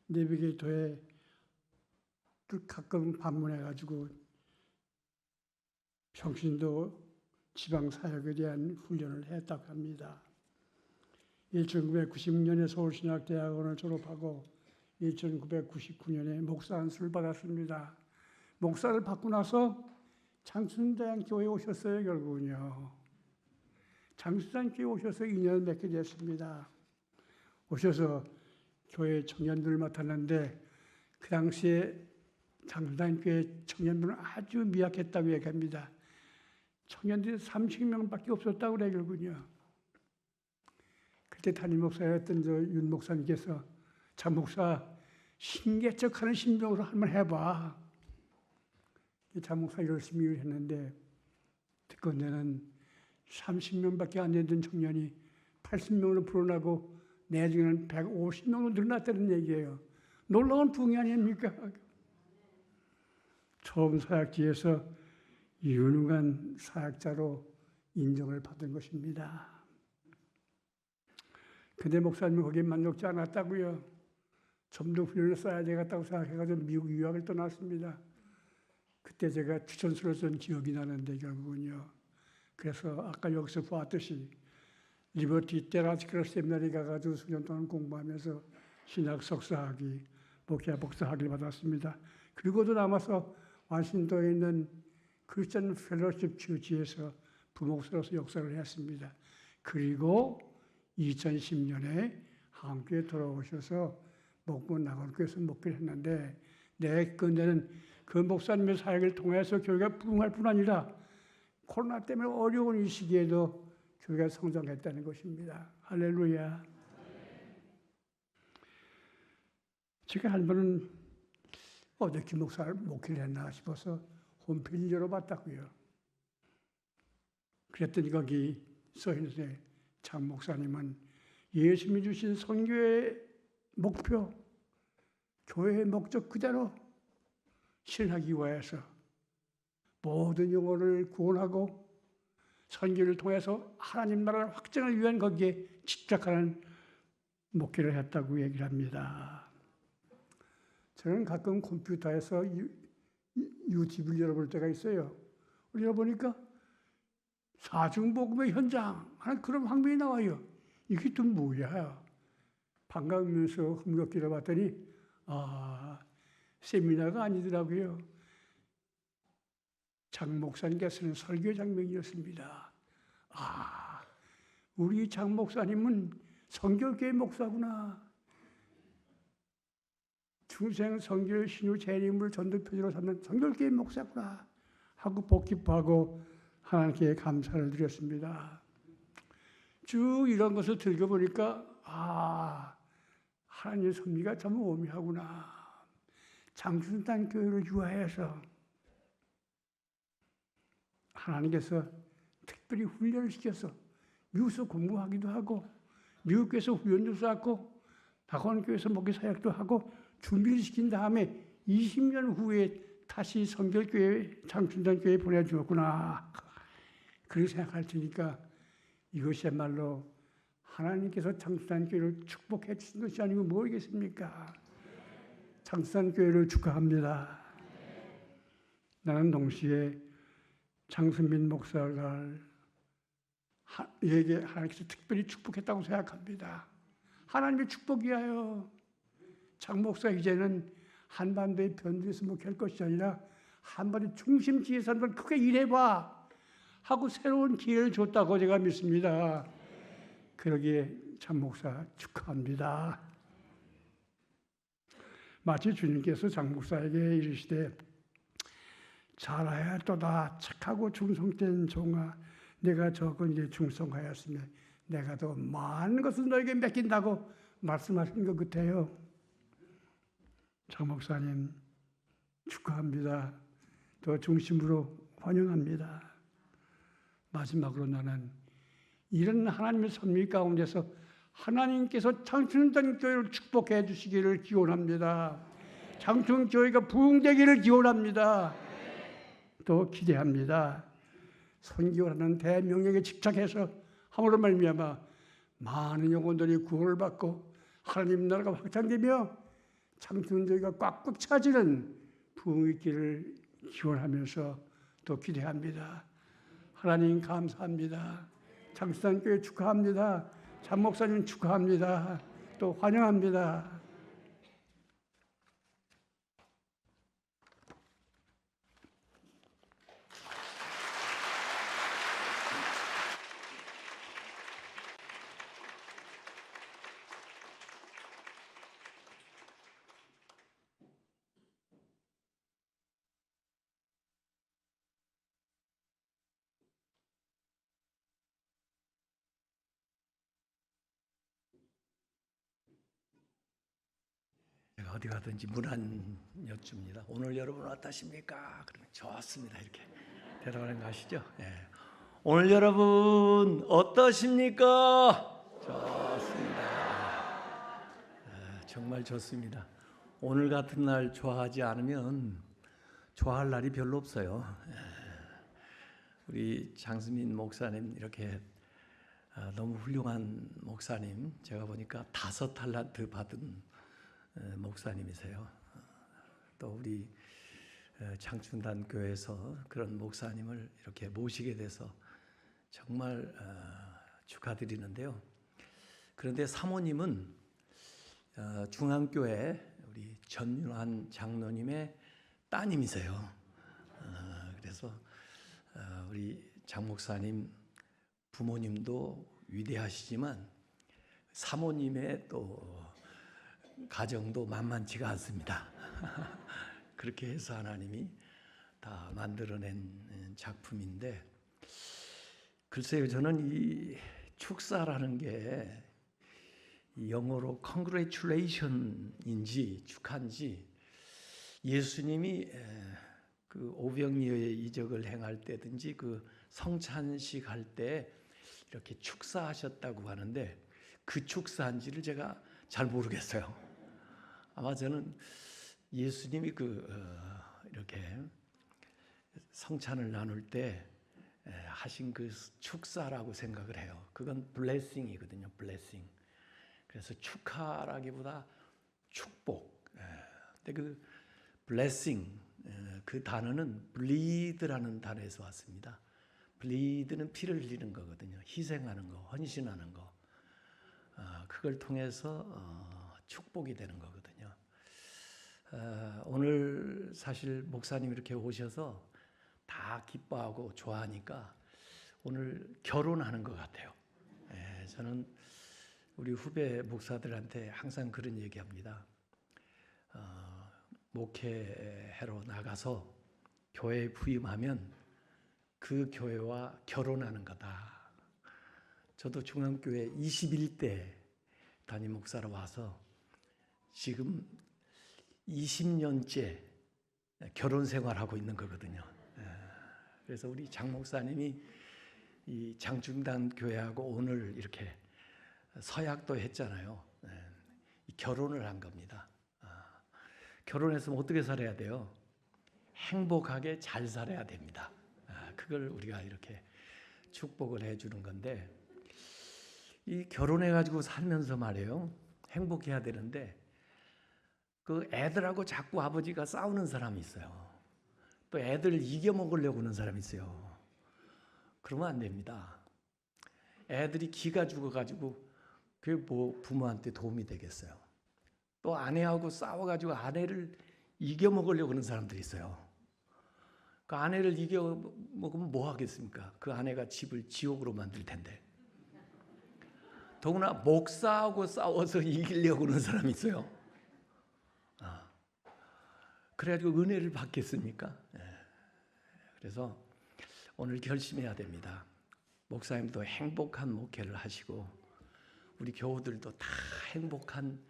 내비게이터에 가끔 방문해가지고 평신도 지방사역에 대한 훈련을 했다고 합니다. 1996년에 서울신학대학원을 졸업하고 1999년에 목사 안수를 받았습니다. 목사를 받고 나서 장순대학교에 오셨어요. 결국은요. 장수산교회 오셔서 2년을 맺게 됐습니다. 오셔서 교회 청년들을 맡았는데 그 당시에 장수산교회 청년들은 아주 미약했다고 얘기합니다. 청년들이 30명밖에 없었다고 그래요. 결국은요. 그때 담임 목사였던 윤 목사님께서 장 목사 신개척하는 신병으로 한번 해봐. 장 목사 열심히 일했는데 듣건대는 30명밖에 안 되던 청년이 80명으로 불어나고 나중에는 150명으로 늘어났다는 얘기예요. 놀라운 부흥이 아닙니까? 처음 사역지에서 유능한 사역자로 인정을 받은 것입니다. 근데 목사님은 거기에 만족지 않았다고요. 좀 더 훈련을 써야 되겠다고 생각해가지고 미국 유학을 떠났습니다. 그때 제가 추천서를 쓴 기억이 나는데 결국은요. 그래서 아까 여기서 보았듯이 리버티 테라지컬 세미나리 가가지고 수년 동안 공부하면서 신학 석사학위, 목회학 박사학위를 받았습니다. 그리고도 남아서 와싱턴에 있는 크리스천 펠로십 처치에서 부목사로서 역사를 했습니다. 그리고 2010년에 한국에 돌아오셔서 목본 나골교에서 목회를 했는데 내 건데는 그 목사님의 사역을 통해서 교회가 부흥할 뿐 아니라 코로나 때문에 어려운 이 시기에도 교회가 성장했다는 것입니다. 할렐루야. 제가 한 번은 어제 김 목사를 목회를 했나 싶어서 홈페이지를 열어봤다고요. 그랬더니 거기 써있는데 장 목사님은 예수님이 주신 선교의 목표, 교회의 목적 그대로 실행하기 위해서 모든 영혼을 구원하고 선교를 통해서 하나님 나라를 확장을 위한 거기에 집착하는 목회를 했다고 얘기를 합니다. 저는 가끔 컴퓨터에서 유튜브를 열어볼 때가 있어요. 열어보니까 사중복음의 현장 하는 그런 화면이 나와요. 이게 또 뭐야? 반가우면서 흥겹게 봤더니 세미나가 아니더라고요. 장 목사님께서는 설교 장면이었습니다. 아, 우리 장 목사님은 성결교회 목사구나. 중생 성결 신유 재림을 전도표지로 삼는 성결교회 목사구나 하고 복기하고 하나님께 감사를 드렸습니다. 쭉 이런 것을 들어보니까 하나님의 섭리가 참 오묘하구나. 장춘단 교회를 유하해서 하나님께서 특별히 훈련을 시켜서 미국에서 공부하기도 하고 미국에서 후연도 쌓고 박원교회에서 목회 사역도 하고 준비를 시킨 다음에 20년 후에 다시 성결교회 장춘단 교회에 보내주었구나. 그렇게 생각할 테니까 이것이야말로 하나님께서 장춘단 교회를 축복해 주신 것이 아니고 뭐겠습니까? 장춘단 교회를 축하합니다. 나는 동시에 장승민 목사가 에게 하나님께서 특별히 축복했다고 생각합니다. 하나님의 축복이야요. 장 목사 이제는 한반도의 변두에서 목회할 것이 아니라 한반도 중심지에서 한번 크게 일해봐 하고 새로운 기회를 줬다고 제가 믿습니다. 그러기에 장 목사 축하합니다. 마치 주님께서 장 목사에게 이르시되 잘하여 또다 착하고 충성된 종아 내가 적은 일에 충성하였으며 내가 더 많은 것을 너에게 맡긴다고 말씀하신 것 같아요. 장 목사님 축하합니다. 더 중심으로 환영합니다. 마지막으로 나는 이런 하나님의 섭리 가운데서 하나님께서 장춘단 교회를 축복해 주시기를 기원합니다. 장춘교회가 부흥되기를 기원합니다. 또 기대합니다. 선교라는 대명령에 집착해서 함으로 말미암아 많은 영혼들이 구원을 받고 하나님 나라가 확장되며 장춘교회가 꽉꽉 차지는 부흥의 길을 기원하면서 또 기대합니다. 하나님 감사합니다. 장춘단교회 축하합니다. 장 목사님 축하합니다. 또 환영합니다. 어디 가든지 문 안 여쭙니다. 오늘 여러분 어떠십니까? 그러면 좋습니다. 이렇게 대답하는 거 아시죠? 예. 오늘 여러분 어떠십니까? 좋습니다. 정말 좋습니다. 오늘 같은 날 좋아하지 않으면 좋아할 날이 별로 없어요. 우리 장승민 목사님 이렇게 너무 훌륭한 목사님, 제가 보니까 5 달란트 받은 목사님이세요. 또 우리 장춘단 교회에서 그런 목사님을 이렇게 모시게 돼서 정말 축하드리는데요. 그런데 사모님은 중앙교회 우리 전윤환 장로님의 따님이세요. 그래서 우리 장 목사님 부모님도 위대하시지만 사모님의 또 가정도 만만치가 않습니다. 그렇게 해서 하나님이 다 만들어낸 작품인데, 글쎄요, 저는 이 축사라는 게 영어로 congratulation인지 축하인지, 예수님이 그 오병이어의 이적을 행할 때든지 그 성찬식 할 때 이렇게 축사하셨다고 하는데, 그 축사인지를 제가 잘 모르겠어요. 아마 저는 예수님이 이렇게 성찬을 나눌 때 하신 그 축사라고 생각을 해요. 그건 blessing이거든요. blessing. 그래서 축하라기보다 축복. 근데 그 blessing 그 단어는 bleed라는 단어에서 왔습니다. bleed는 피를 흘리는 거거든요. 희생하는 거, 헌신하는 거. 그걸 통해서 축복이 되는 거거든요. 오늘 오늘 사실 목사님 이렇게 오셔서 다 기뻐하고 좋아하니까 오늘 결혼하는 것 같아요. 저는 우리 후배 목사들한테 항상 그런 얘기합니다. 목회하러 나가서 교회에 부임하면 그 교회와 결혼하는 거다. 저도 중앙교회 21대 담임 목사로 와서 지금 20년째 결혼 생활하고 있는 거거든요. 그래서 우리 장 목사님이 이 장충단 교회하고 오늘 이렇게 서약도 했잖아요. 결혼을 한 겁니다. 결혼했으면 어떻게 살아야 돼요? 행복하게 잘 살아야 됩니다. 그걸 우리가 이렇게 축복을 해주는 건데, 이 결혼해가지고 살면서 말이에요. 행복해야 되는데 그 애들하고 자꾸 아버지가 싸우는 사람이 있어요. 또 애들 이겨먹으려고 하는 사람이 있어요. 그러면 안 됩니다. 애들이 기가 죽어가지고 그게 뭐 부모한테 도움이 되겠어요. 또 아내하고 싸워가지고 아내를 이겨먹으려고 하는 사람들이 있어요. 그 아내를 이겨먹으면 뭐 하겠습니까? 그 아내가 집을 지옥으로 만들 텐데. 더구나 목사하고 싸워서 이기려고 하는 사람이 있어요. 그래가지고 은혜를 받겠습니까? 그래서 오늘 결심해야 됩니다. 목사님도 행복한 목회를 하시고 우리 교우들도 다 행복한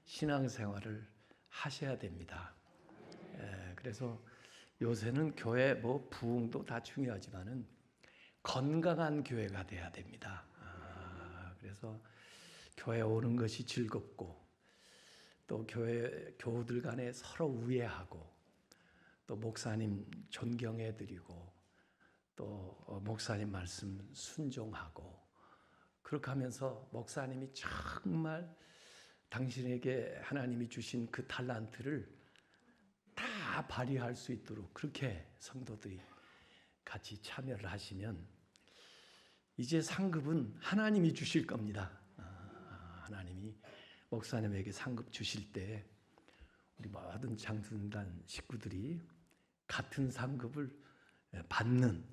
신앙생활을 하셔야 됩니다. 그래서 요새는 교회 뭐 부흥도 다 중요하지만은 건강한 교회가 돼야 됩니다. 그래서 교회 오는 것이 즐겁고 또 교회 교우들 간에 서로 우애하고 또 목사님 존경해드리고 또 목사님 말씀 순종하고 그렇게 하면서 목사님이 정말 당신에게 하나님이 주신 그 달란트를 다 발휘할 수 있도록 그렇게 성도들이 같이 참여를 하시면 이제 상급은 하나님이 주실 겁니다. 하나님이 목사님에게 상급 주실 때 우리 모든 장순단 식구들이 같은 상급을 받는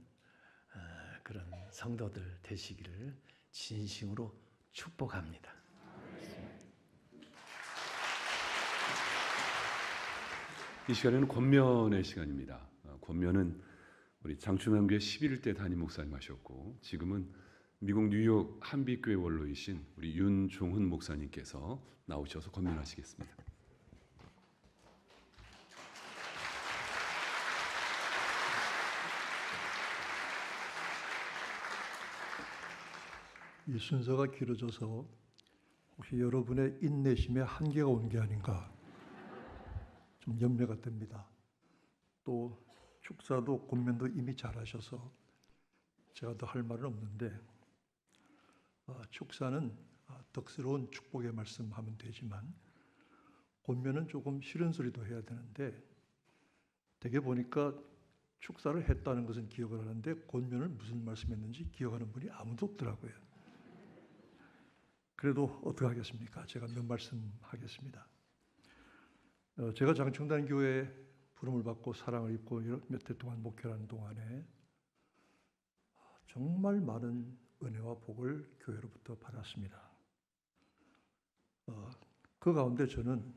그런 성도들 되시기를 진심으로 축복합니다. 이 시간에는 권면의 시간입니다. 권면은 우리 장충단교회 11대 담임 목사님 하셨고 지금은 미국 뉴욕 한빛교회 원로이신 우리 윤종훈 목사님께서 나오셔서 권면하시겠습니다. 이 순서가 길어져서 혹시 여러분의 인내심에 한계가 온 게 아닌가 좀 염려가 됩니다. 또 축사도 권면도 이미 잘하셔서 제가 더 할 말은 없는데 축사는 덕스러운 축복의 말씀하면 되지만 권면은 조금 싫은 소리도 해야 되는데 되게 보니까 축사를 했다는 것은 기억을 하는데 권면을 무슨 말씀했는지 기억하는 분이 아무도 없더라고요. 그래도 어떻게 하겠습니까? 제가 몇 말씀 하겠습니다. 제가 장충단 교회 부름을 받고 사랑을 입고 몇 해 동안 목회하는 동안에 정말 많은 은혜와 복을 교회로부터 받았습니다. 그 가운데 저는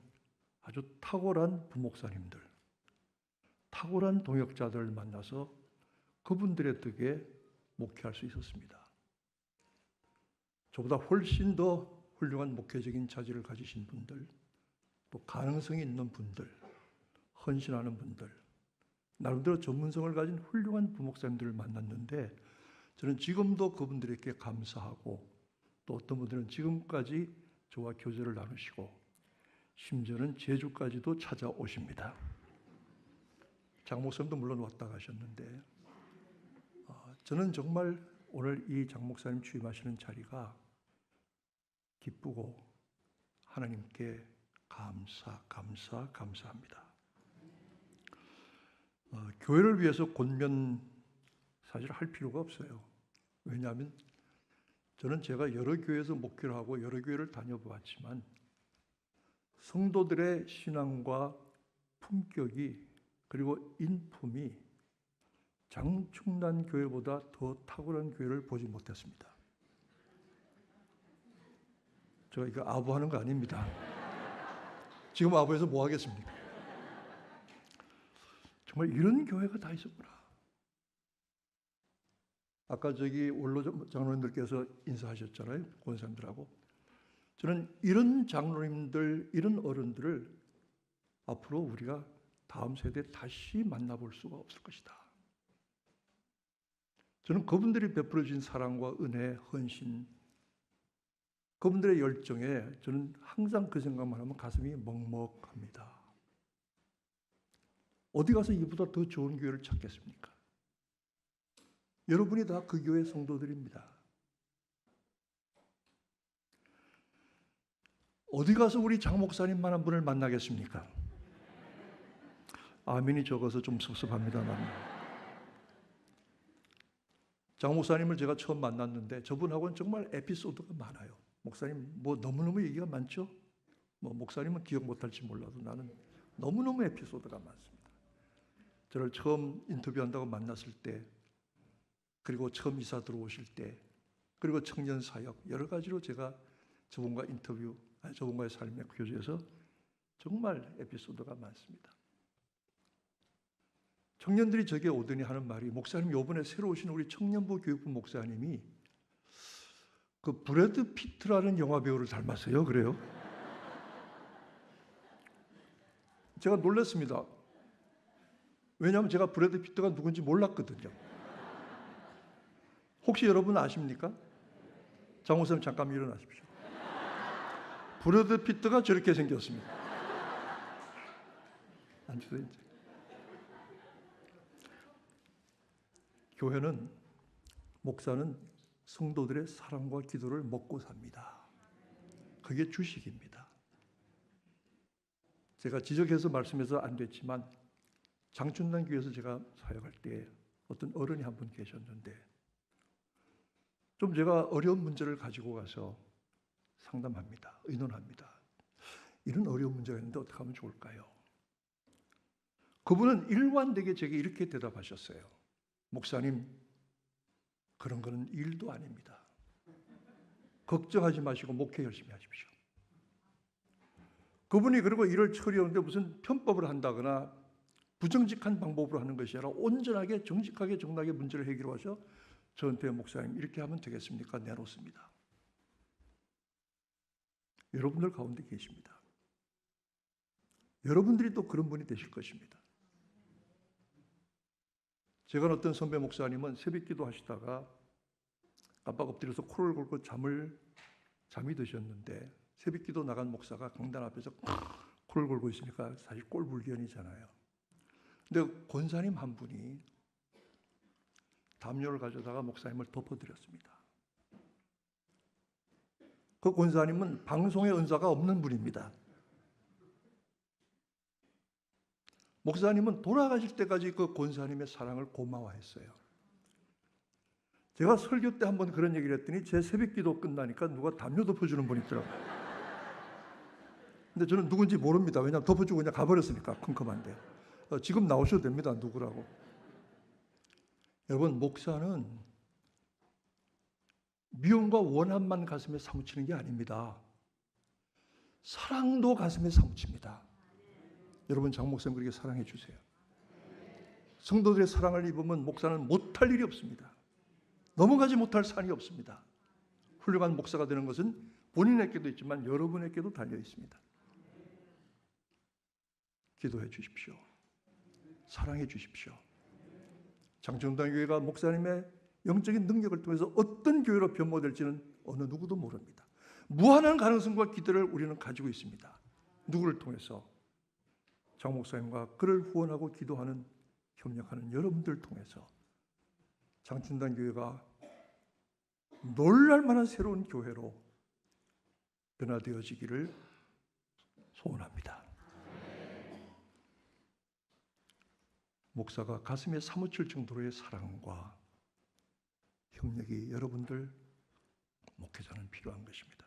아주 탁월한 부목사님들, 탁월한 동역자들을 만나서 그분들의 덕에 목회할 수 있었습니다. 저보다 훨씬 더 훌륭한 목회적인 자질을 가지신 분들, 또 가능성이 있는 분들, 헌신하는 분들, 나름대로 전문성을 가진 훌륭한 부목사님들을 만났는데 저는 지금도 그분들에게 감사하고 또 어떤 분들은 지금까지 저와 교제를 나누시고 심지어는 제주까지도 찾아오십니다. 장 목사님도 물론 왔다 가셨는데 저는 정말 오늘 이 장 목사님 취임하시는 자리가 기쁘고 하나님께 감사합니다. 교회를 위해서 권면 사실 할 필요가 없어요. 왜냐하면 저는 제가 여러 교회에서 목회를 하고 여러 교회를 다녀보았지만 성도들의 신앙과 품격이 그리고 인품이 장충단 교회보다 더 탁월한 교회를 보지 못했습니다. 저 이거 아부하는 거 아닙니다. 지금 아부해서 뭐 하겠습니까? 정말 이런 교회가 다 있었구나. 아까 저기 원로 장로님들께서 인사하셨잖아요. 권사님들하고. 저는 이런 장로님들, 이런 어른들을 앞으로 우리가 다음 세대에 다시 만나볼 수가 없을 것이다. 저는 그분들이 베풀어 주신 사랑과 은혜, 헌신, 그분들의 열정에 저는 항상 그 생각만 하면 가슴이 먹먹합니다. 어디 가서 이보다 더 좋은 교회를 찾겠습니까? 여러분이 다 그 교회 성도들입니다. 어디 가서 우리 장 목사님만 한 분을 만나겠습니까? 아멘이 적어서 좀 섭섭합니다만. 장 목사님을 제가 처음 만났는데 저분하고는 정말 에피소드가 많아요. 목사님 뭐 너무너무 얘기가 많죠? 뭐 목사님은 기억 못할지 몰라도 나는 너무너무 에피소드가 많습니다. 저를 처음 인터뷰한다고 만났을 때, 그리고 처음 이사 들어오실 때, 그리고 청년 사역 여러 가지로 제가 저분과의 삶의 교제에서 정말 에피소드가 많습니다. 청년들이 저게 오더니 하는 말이, 목사님 이번에 새로 오신 우리 청년부 교육부 목사님이 그 브래드 피트라는 영화 배우를 닮았어요. 그래요? 제가 놀랐습니다. 왜냐하면 제가 브래드 피트가 누군지 몰랐거든요. 혹시 여러분 아십니까? 장 목사님 잠깐 일어나십시오. 브래드 피트가 저렇게 생겼습니다. 앉으세요. 교회는, 목사는 성도들의 사랑과 기도를 먹고 삽니다. 그게 주식입니다. 제가 지적해서 말씀해서 안 됐지만 장춘단 교회에서 제가 사역할 때 어떤 어른이 한 분 계셨는데, 좀 제가 어려운 문제를 가지고 가서 상담합니다. 의논합니다. 이런 어려운 문제가 있는데 어떻게 하면 좋을까요? 그분은 일관되게 제게 이렇게 대답하셨어요. 목사님, 그런 거는 일도 아닙니다. 걱정하지 마시고 목회 열심히 하십시오. 그분이 그리고 일을 처리하는데 무슨 편법을 한다거나 부정직한 방법으로 하는 것이 아니라 온전하게 정직하게 정당하게 문제를 해결하셔 저한테, 목사님 이렇게 하면 되겠습니까? 내놓습니다. 여러분들 가운데 계십니다. 여러분들이 또 그런 분이 되실 것입니다. 제가 어떤 선배 목사님은 새벽 기도 하시다가 깜빡 엎드려서 코를 골고 잠이 드셨는데, 새벽 기도 나간 목사가 강단 앞에서 코를 골고 있으니까 사실 꼴불견이잖아요. 근데 권사님 한 분이 담요를 가져다가 목사님을 덮어드렸습니다. 그 권사님은 방송의 은사가 없는 분입니다. 목사님은 돌아가실 때까지 그 권사님의 사랑을 고마워했어요. 제가 설교 때 한번 그런 얘기를 했더니 제 새벽 기도 끝나니까 누가 담요 덮어주는 분이 있더라고요. 근데 저는 누군지 모릅니다. 왜냐하면 덮어주고 그냥 가버렸으니까 컴컴한데. 지금 나오셔도 됩니다. 누구라고. 여러분, 목사는 미움과 원한만 가슴에 사무치는 게 아닙니다. 사랑도 가슴에 사무칩니다. 여러분, 장 목사님 그렇게 사랑해 주세요. 성도들의 사랑을 입으면 목사는 못할 일이 없습니다. 넘어가지 못할 산이 없습니다. 훌륭한 목사가 되는 것은 본인에게도 있지만 여러분에게도 달려 있습니다. 기도해 주십시오. 사랑해 주십시오. 장충단 교회가 목사님의 영적인 능력을 통해서 어떤 교회로 변모될지는 어느 누구도 모릅니다. 무한한 가능성과 기대를 우리는 가지고 있습니다. 누구를 통해서? 장 목사님과 그를 후원하고 기도하는, 협력하는 여러분들 통해서 장춘단 교회가 놀랄만한 새로운 교회로 변화되어지기를 소원합니다. 목사가 가슴에 사무칠 정도로의 사랑과 협력이 여러분들 목회자는 필요한 것입니다.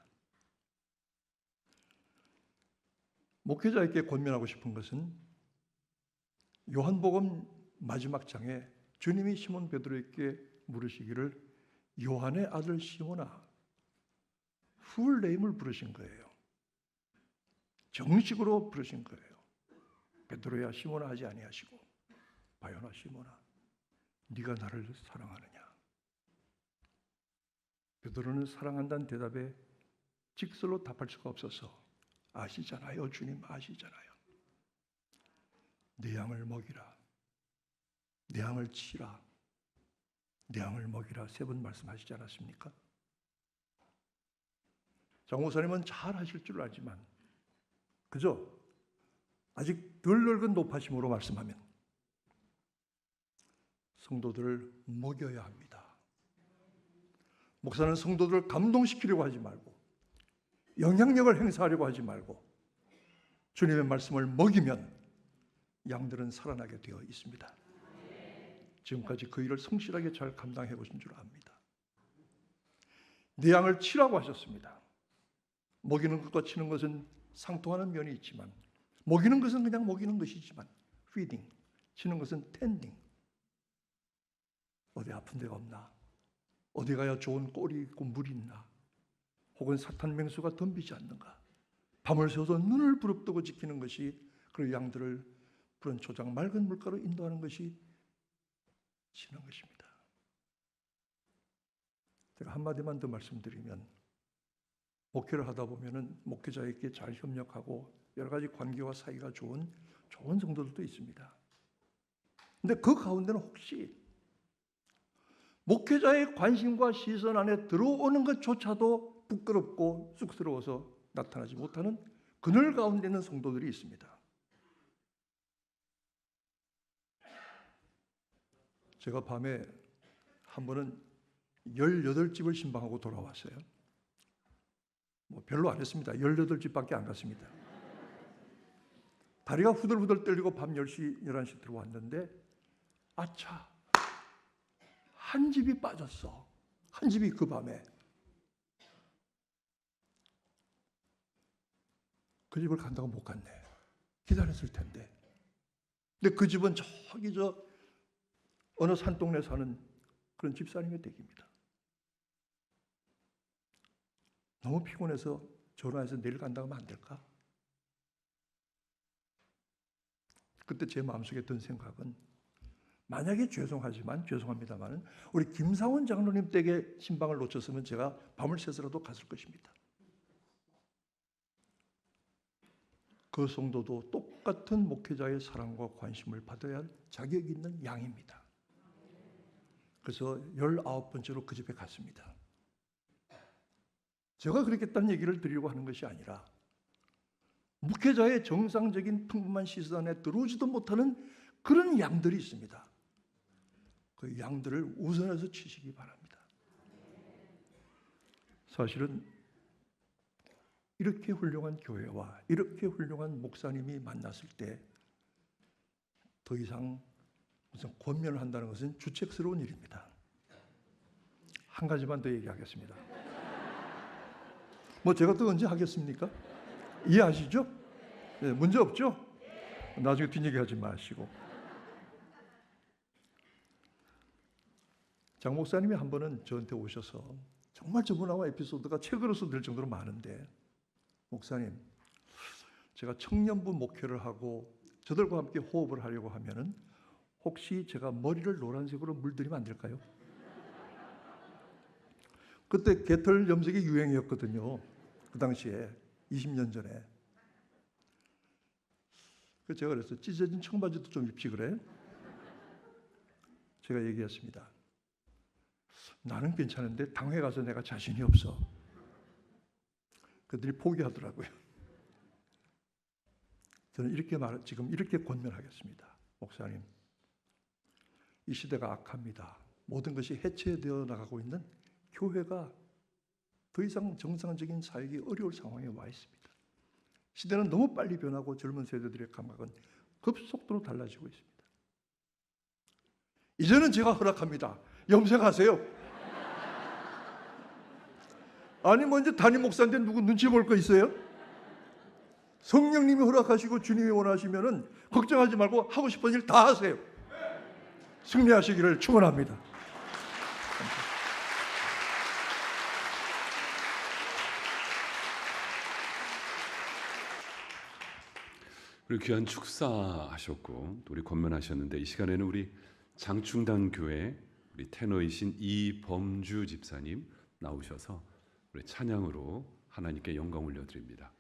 목회자에게 권면하고 싶은 것은 요한복음 마지막 장에 주님이 시몬 베드로에게 물으시기를 요한의 아들 시몬아, 풀네임을 부르신 거예요. 정식으로 부르신 거예요. 베드로야 시몬아 하지 아니하시고 바요나 시몬아, 네가 나를 사랑하느냐? 베드로는 사랑한다는 대답에 직설로 답할 수가 없어서 아시잖아요, 주님 아시잖아요. 내 양을 먹이라, 내 양을 치라, 내 양을 먹이라 3번 말씀하시지 않았습니까? 장 목사님은 잘 하실 줄 알지만 그저 아직 덜 넓은 높아심으로 말씀하면 성도들을 먹여야 합니다. 목사는 성도들을 감동시키려고 하지 말고 영향력을 행사하려고 하지 말고 주님의 말씀을 먹이면 양들은 살아나게 되어 있습니다. 지금까지 그 일을 성실하게 잘 감당해 보신 줄 압니다. 내 양을 치라고 하셨습니다. 먹이는 것과 치는 것은 상통하는 면이 있지만, 먹이는 것은 그냥 먹이는 것이지만 feeding, 치는 것은 tending. 어디 아픈 데가 없나? 어디 가야 좋은 꼴이 있고 물이 있나? 혹은 사탄 맹수가 덤비지 않는가? 밤을 새워서 눈을 부릅뜨고 지키는 것이 그 양들을 푸른 초장 맑은 물가로 인도하는 것이 치는 것입니다. 제가 한마디만 더 말씀드리면, 목회를 하다 보면은 목회자에게 잘 협력하고 여러 가지 관계와 사이가 좋은 성도들도 있습니다. 근데 그 가운데는 혹시 목회자의 관심과 시선 안에 들어오는 것조차도 부끄럽고 쑥스러워서 나타나지 못하는 그늘 가운데 있는 성도들이 있습니다. 제가 밤에 한 번은 18집을 신방하고 돌아왔어요. 뭐 별로 안 했습니다. 18집밖에 안 갔습니다. 다리가 후들후들 떨리고 밤 10시, 11시 들어왔는데 아차! 한 집이 빠졌어. 한 집이 그 밤에. 그 집을 간다고 못 갔네. 기다렸을 텐데. 근데 그 집은 저기 어느 산동네 사는 그런 집사님의 댁입니다. 너무 피곤해서 전화해서 내일 간다고 하면 안 될까? 그때 제 마음속에 든 생각은, 만약에 죄송합니다만 우리 김상원 장로님 댁에 신방을 놓쳤으면 제가 밤을 새서라도 갔을 것입니다. 그 성도도 똑같은 목회자의 사랑과 관심을 받아야 할 자격이 있는 양입니다. 그래서 19번째로 그 집에 갔습니다. 제가 그렇겠다는 얘기를 드리려고 하는 것이 아니라, 목회자의 정상적인 풍부한 시선 안에 들어오지도 못하는 그런 양들이 있습니다. 그 양들을 우선해서 치시기 바랍니다. 사실은 이렇게 훌륭한 교회와 이렇게 훌륭한 목사님이 만났을 때 더 이상 무슨 권면을 한다는 것은 주책스러운 일입니다. 한 가지만 더 얘기하겠습니다. 뭐 제가 또 언제 하겠습니까? 이해하시죠? 네, 문제 없죠? 나중에 뒷얘기하지 마시고. 장 목사님이 한 번은 저한테 오셔서 정말 저분하고 에피소드가 책으로서 늘 정도로 많은데, 목사님, 제가 청년부 목회를 하고 저들과 함께 호흡을 하려고 하면은 혹시 제가 머리를 노란색으로 물들이면 안 될까요? 그때 개털 염색이 유행이었거든요. 그 당시에 20년 전에. 그래서 제가 그랬어요. 찢어진 청바지도 좀 입지 그래? 제가 얘기했습니다. 나는 괜찮은데 당회 가서 내가 자신이 없어. 그들이 포기하더라고요. 저는 지금 이렇게 권면하겠습니다. 목사님, 이 시대가 악합니다. 모든 것이 해체되어 나가고 있는 교회가 더 이상 정상적인 사역이 어려울 상황에 와 있습니다. 시대는 너무 빨리 변하고 젊은 세대들의 감각은 급속도로 달라지고 있습니다. 이제는 제가 허락합니다. 염색하세요. 아니 뭐 이제 담임 목사인데 누구 눈치 볼 거 있어요? 성령님이 허락하시고 주님이 원하시면은 걱정하지 말고 하고 싶은 일 다 하세요. 승리하시기를 축원합니다. 그리고 귀한 축사하셨고 또 우리 권면하셨는데 이 시간에는 우리 장충당 교회 우리 테너이신 이범주 집사님 나오셔서 우리 찬양으로 하나님께 영광 올려드립니다.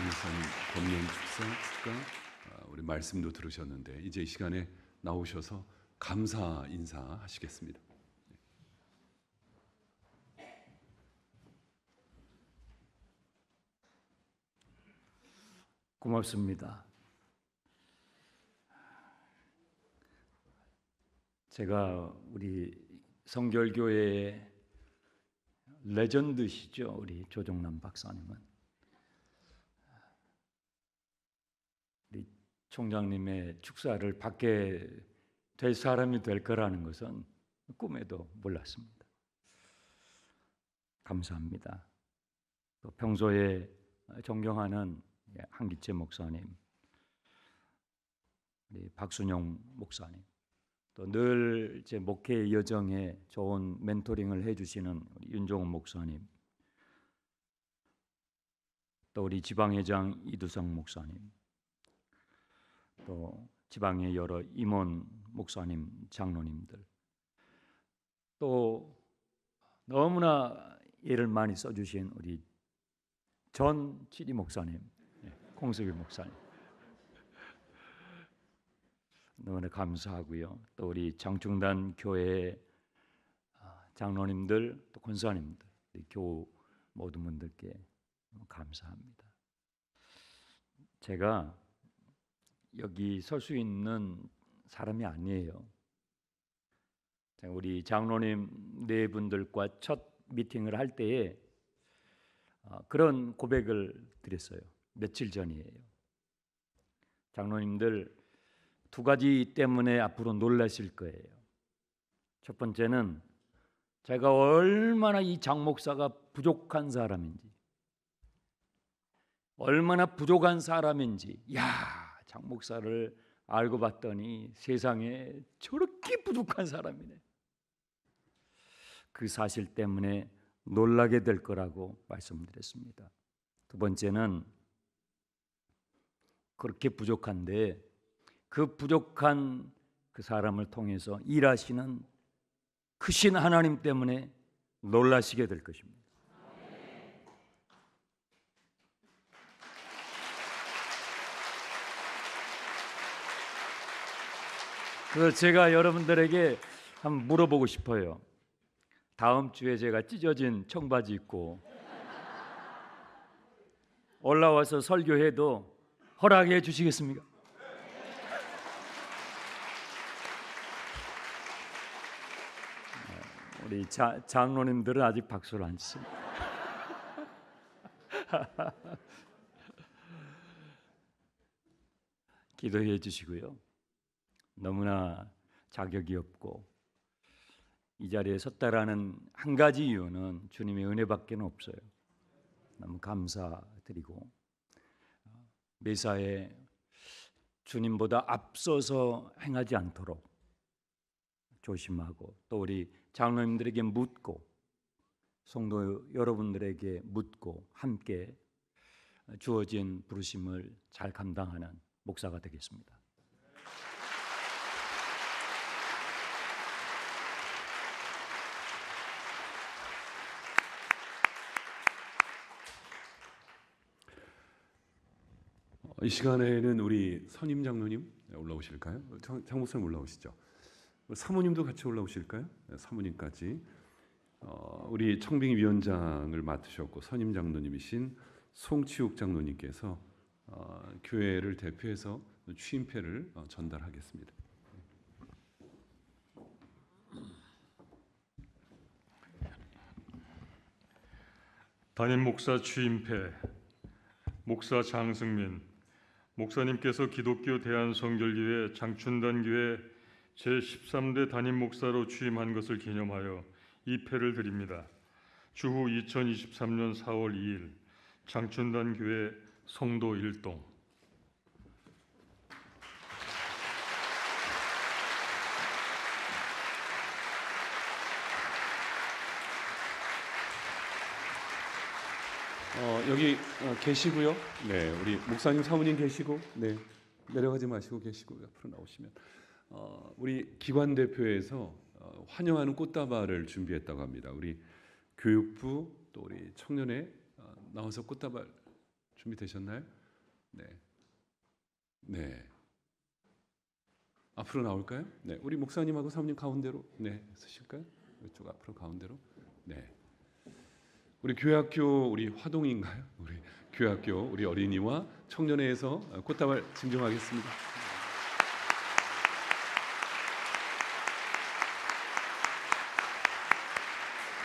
목사님 권면 축가 우리 말씀도 들으셨는데 이제 이 시간에 나오셔서 감사 인사하시겠습니다. 고맙습니다. 제가 우리 성결교회의 레전드시죠. 우리 조정남 박사님은 우리 총장님의 축사를 받게 될 사람이 될 거라는 것은 꿈에도 몰랐습니다. 감사합니다. 또 평소에 존경하는 한기채 목사님, 우리 박순영 목사님, 또 늘 제 목회 여정에 좋은 멘토링을 해주시는 우리 윤종훈 목사님, 또 우리 지방회장 이두성 목사님, 또 지방의 여러 임원 목사님, 장로님들, 또 너무나 애를 많이 써주신 우리 전 지리 목사님, 홍석일 목사님, 너무나 감사하고요. 또 우리 장충단 교회 장로님들, 또 권사님들, 교우 모든 분들께 너무 감사합니다. 제가 여기 설 수 있는 사람이 아니에요. 우리 장로님 네 분들과 첫 미팅을 할 때에 그런 고백을 드렸어요. 며칠 전이에요. 장로님들 두 가지 때문에 앞으로 놀라실 거예요. 첫 번째는 제가 얼마나 이 장 목사가 부족한 사람인지, 얼마나 부족한 사람인지, 장 목사를 알고 봤더니 세상에 저렇게 부족한 사람이네. 그 사실 때문에 놀라게 될 거라고 말씀드렸습니다. 두 번째는 그렇게 부족한데 그 부족한 그 사람을 통해서 일하시는 크신 하나님 때문에 놀라시게 될 것입니다. 그래서 제가 여러분들에게 한번 물어보고 싶어요. 다음 주에 제가 찢어진 청바지 입고 올라와서 설교해도 허락해 주시겠습니까? 우리 장로님들은 아직 박수를 안 치십니다. 기도해 주시고요. 너무나 자격이 없고 이 자리에 섰다라는 한 가지 이유는 주님의 은혜밖에 없어요. 너무 감사드리고 매사에 주님보다 앞서서 행하지 않도록 조심하고 또 우리 장로님들에게 묻고 성도 여러분들에게 묻고 함께 주어진 부르심을 잘 감당하는 목사가 되겠습니다. 이 시간에는 우리 선임 장로님 올라오실까요? 장 목사님 올라오시죠. 사모님도 같이 올라오실까요? 사모님까지 우리 청빙 위원장을 맡으셨고 선임 장로님이신 송치욱 장로님께서 교회를 대표해서 취임패를 전달하겠습니다. 담임 목사 취임패. 목사 장승민 목사님께서 기독교 대한성결교회 장춘단교회 제13대 담임 목사로 취임한 것을 기념하여 이 패를 드립니다. 주후 2023년 4월 2일 장춘단교회 성도 1동. 여기 계시고요. 네, 우리 목사님 사모님 계시고, 네, 내려가지 마시고 계시고 앞으로 나오시면 우리 기관 대표에서 환영하는 꽃다발을 준비했다고 합니다. 우리 교육부 또 우리 청년회 나와서 꽃다발 준비되셨나요? 네. 네. 앞으로 나올까요? 네. 우리 목사님하고 사모님 가운데로 네, 서실까요? 이쪽 앞으로 가운데로. 네. 우리 교회학교 우리 화동인가요? 우리 교회학교 우리 어린이와 청년회에서 꽃다발 증정하겠습니다.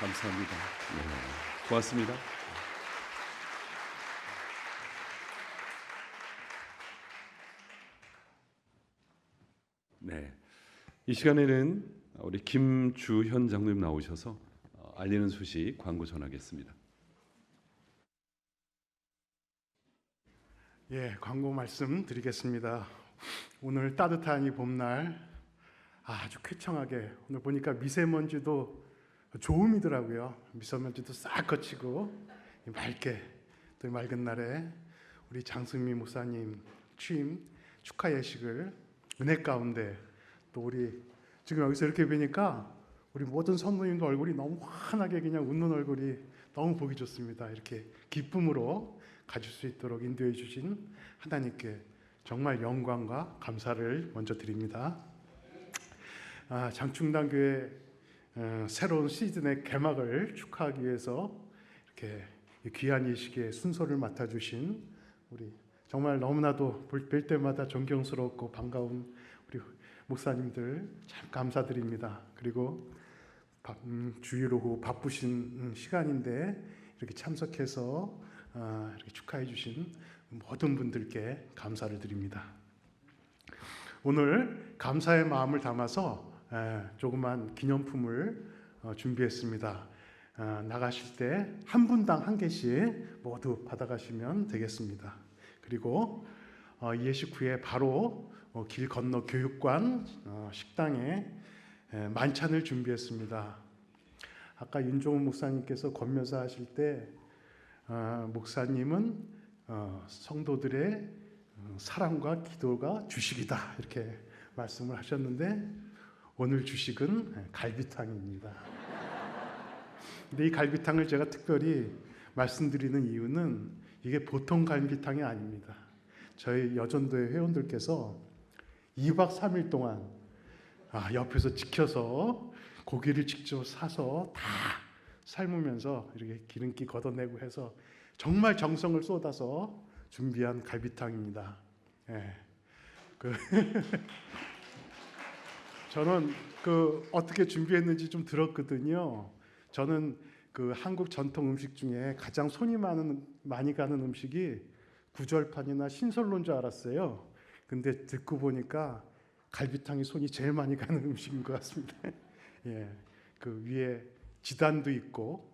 감사합니다. 네. 고맙습니다. 네, 이 시간에는 우리 김주현 장로님 나오셔서 알리는 소식 광고 전하겠습니다. 예, 광고 말씀 드리겠습니다. 오늘 따뜻한 이 봄날 아주 쾌청하게 오늘 보니까 미세먼지도 좋음이더라고요. 미세먼지도 싹 거치고 맑게 또 맑은 날에 우리 장승민 목사님 취임 축하 예식을 은혜 가운데 또 우리 지금 여기서 이렇게 뵈니까 우리 모든 성도님들 얼굴이 너무 환하게 그냥 웃는 얼굴이 너무 보기 좋습니다. 이렇게 기쁨으로 가질 수 있도록 인도해 주신 하나님께 정말 영광과 감사를 먼저 드립니다. 장충당교회 새로운 시즌의 개막을 축하하기 위해서 이렇게 귀한 예식의 순서를 맡아주신 우리 정말 너무나도 뵐 때마다 존경스럽고 반가운 우리 목사님들 참 감사드립니다. 그리고 주일 오후 바쁘신 시간인데 이렇게 참석해서 이렇게 축하해 주신 모든 분들께 감사를 드립니다. 오늘 감사의 마음을 담아서 조그만 기념품을 준비했습니다. 나가실 때 한 분당 한 개씩 모두 받아가시면 되겠습니다. 그리고 예식 후에 바로 길 건너 교육관 식당에 만찬을 준비했습니다. 아까 윤종훈 목사님께서 권면사 하실 때 목사님은 성도들의 사랑과 기도가 주식이다 이렇게 말씀을 하셨는데 오늘 주식은 갈비탕입니다. 근데 이 갈비탕을 제가 특별히 말씀드리는 이유는 이게 보통 갈비탕이 아닙니다. 저희 여전도의 회원들께서 2박 3일 동안 옆에서 지켜서 고기를 직접 사서 다 삶으면서 이렇게 기름기 걷어내고 해서 정말 정성을 쏟아서 준비한 갈비탕입니다. 예. 저는 어떻게 준비했는지 좀 들었거든요. 저는 한국 전통 음식 중에 가장 손이 많이 가는 음식이 구절판이나 신설로인 줄 알았어요. 근데 듣고 보니까 갈비탕이 손이 제일 많이 가는 음식인 것 같습니다. 예, 위에 지단도 있고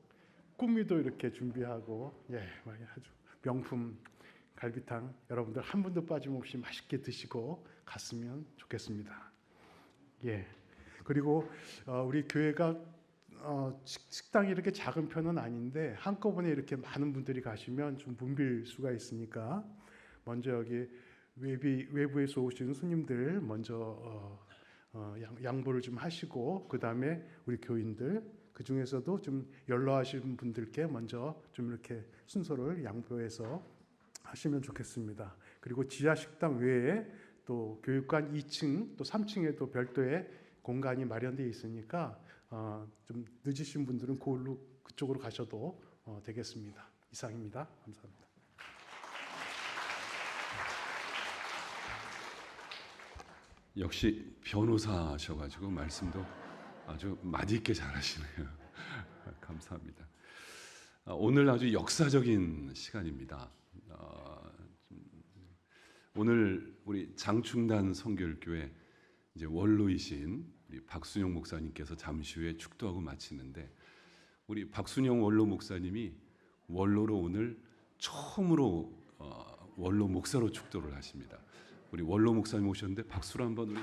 꾸미도 이렇게 준비하고 아주 명품 갈비탕 여러분들 한 분도 빠짐없이 맛있게 드시고 갔으면 좋겠습니다. 예, 그리고 우리 교회가 식당이 이렇게 작은 편은 아닌데 한꺼번에 이렇게 많은 분들이 가시면 좀 붐빌 수가 있으니까 먼저 여기 외부에서 오시는 손님들 먼저 양보를 좀 하시고 그 다음에 우리 교인들 그 중에서도 좀 연로하신 분들께 먼저 좀 이렇게 순서를 양보해서 하시면 좋겠습니다. 그리고 지하 식당 외에 또 교육관 2층 또 3층에도 별도의 공간이 마련되어 있으니까 좀 늦으신 분들은 그쪽으로 가셔도 되겠습니다. 이상입니다. 감사합니다. 역시 변호사셔가지고 말씀도 아주 맛있게 잘하시네요. 감사합니다. 오늘 아주 역사적인 시간입니다. 오늘 우리 장충단 성결교회 이제 원로이신 우리 박순영 목사님께서 잠시 후에 축도하고 마치는데 우리 박순영 원로 목사님이 원로로 오늘 처음으로 원로 목사로 축도를 하십니다. 우리 원로 목사님 오셨는데 박수로 한번 우리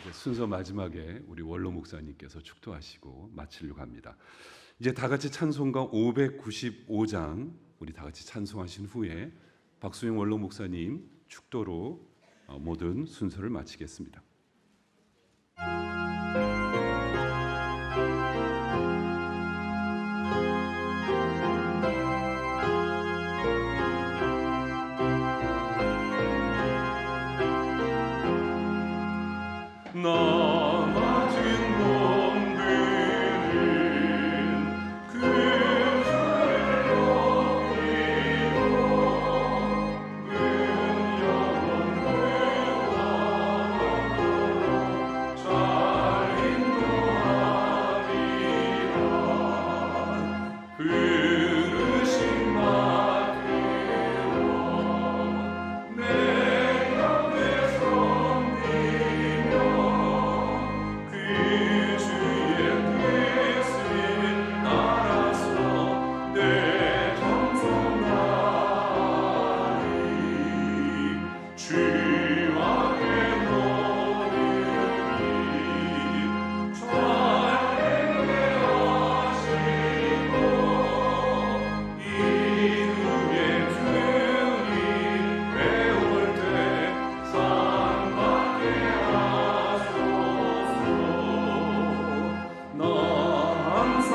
이제 순서 마지막에 우리 원로 목사님께서 축도하시고 마치려고 합니다. 이제 다 같이 찬송가 595장 우리 다 같이 찬송하신 후에 박수영 원로 목사님 축도로 모든 순서를 마치겠습니다. 나눠진 몸들은 그주를 여기고 영원하도록 잘 인도하리라. 부르심 맡기고 내 곁에 섬기며 그 주의 뜻을 따라서 내 정성하리. 주와 노르기 잘 행하시고 이후에 주님 배울 때 상 받게 하소서. 나 항상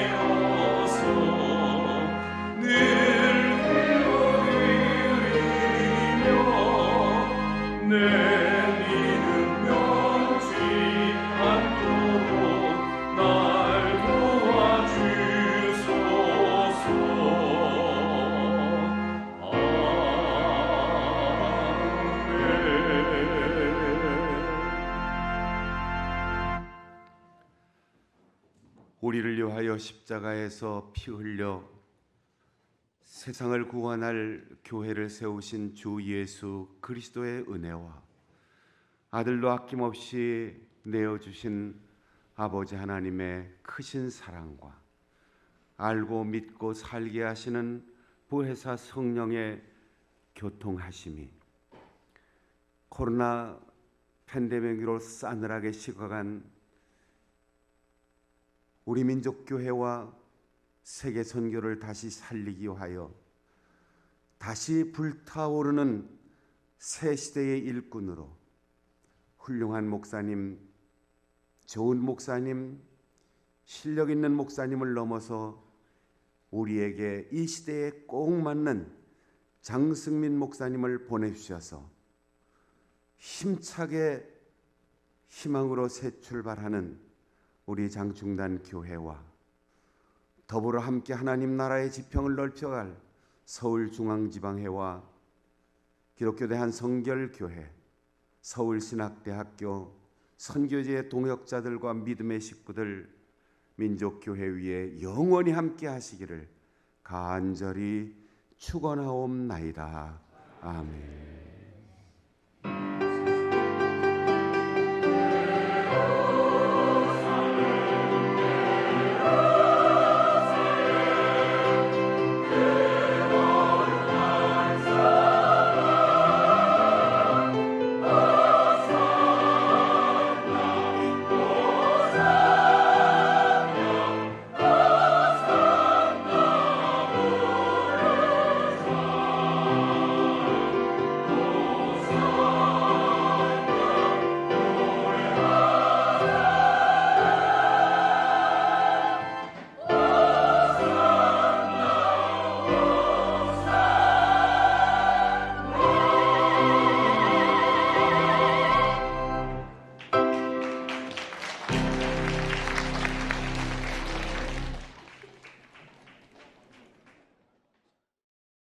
깨어서 늘 기도드리며 내 믿음 변치 않도록 날 도와주소서. 우리를 위하여 십자가에서 피 흘려 세상을 구원할 교회를 세우신 주 예수 그리스도의 은혜와 아들로 아낌없이 내어주신 아버지 하나님의 크신 사랑과 알고 믿고 살게 하시는 보혜사 성령의 교통하심이 코로나 팬데믹으로 싸늘하게 식어간 우리 민족교회와 세계 선교를 다시 살리기 위하여 다시 불타오르는 새 시대의 일꾼으로 훌륭한 목사님, 좋은 목사님, 실력 있는 목사님을 넘어서 우리에게 이 시대에 꼭 맞는 장승민 목사님을 보내주셔서 힘차게 희망으로 새 출발하는 우리 장충단 교회와 더불어 함께 하나님 나라의 지평을 넓혀갈 서울중앙지방회와 기독교 대한성결교회, 서울신학대학교, 선교지의 동역자들과 믿음의 식구들, 민족교회 위에 영원히 함께 하시기를 간절히 축원하옵나이다. 아멘.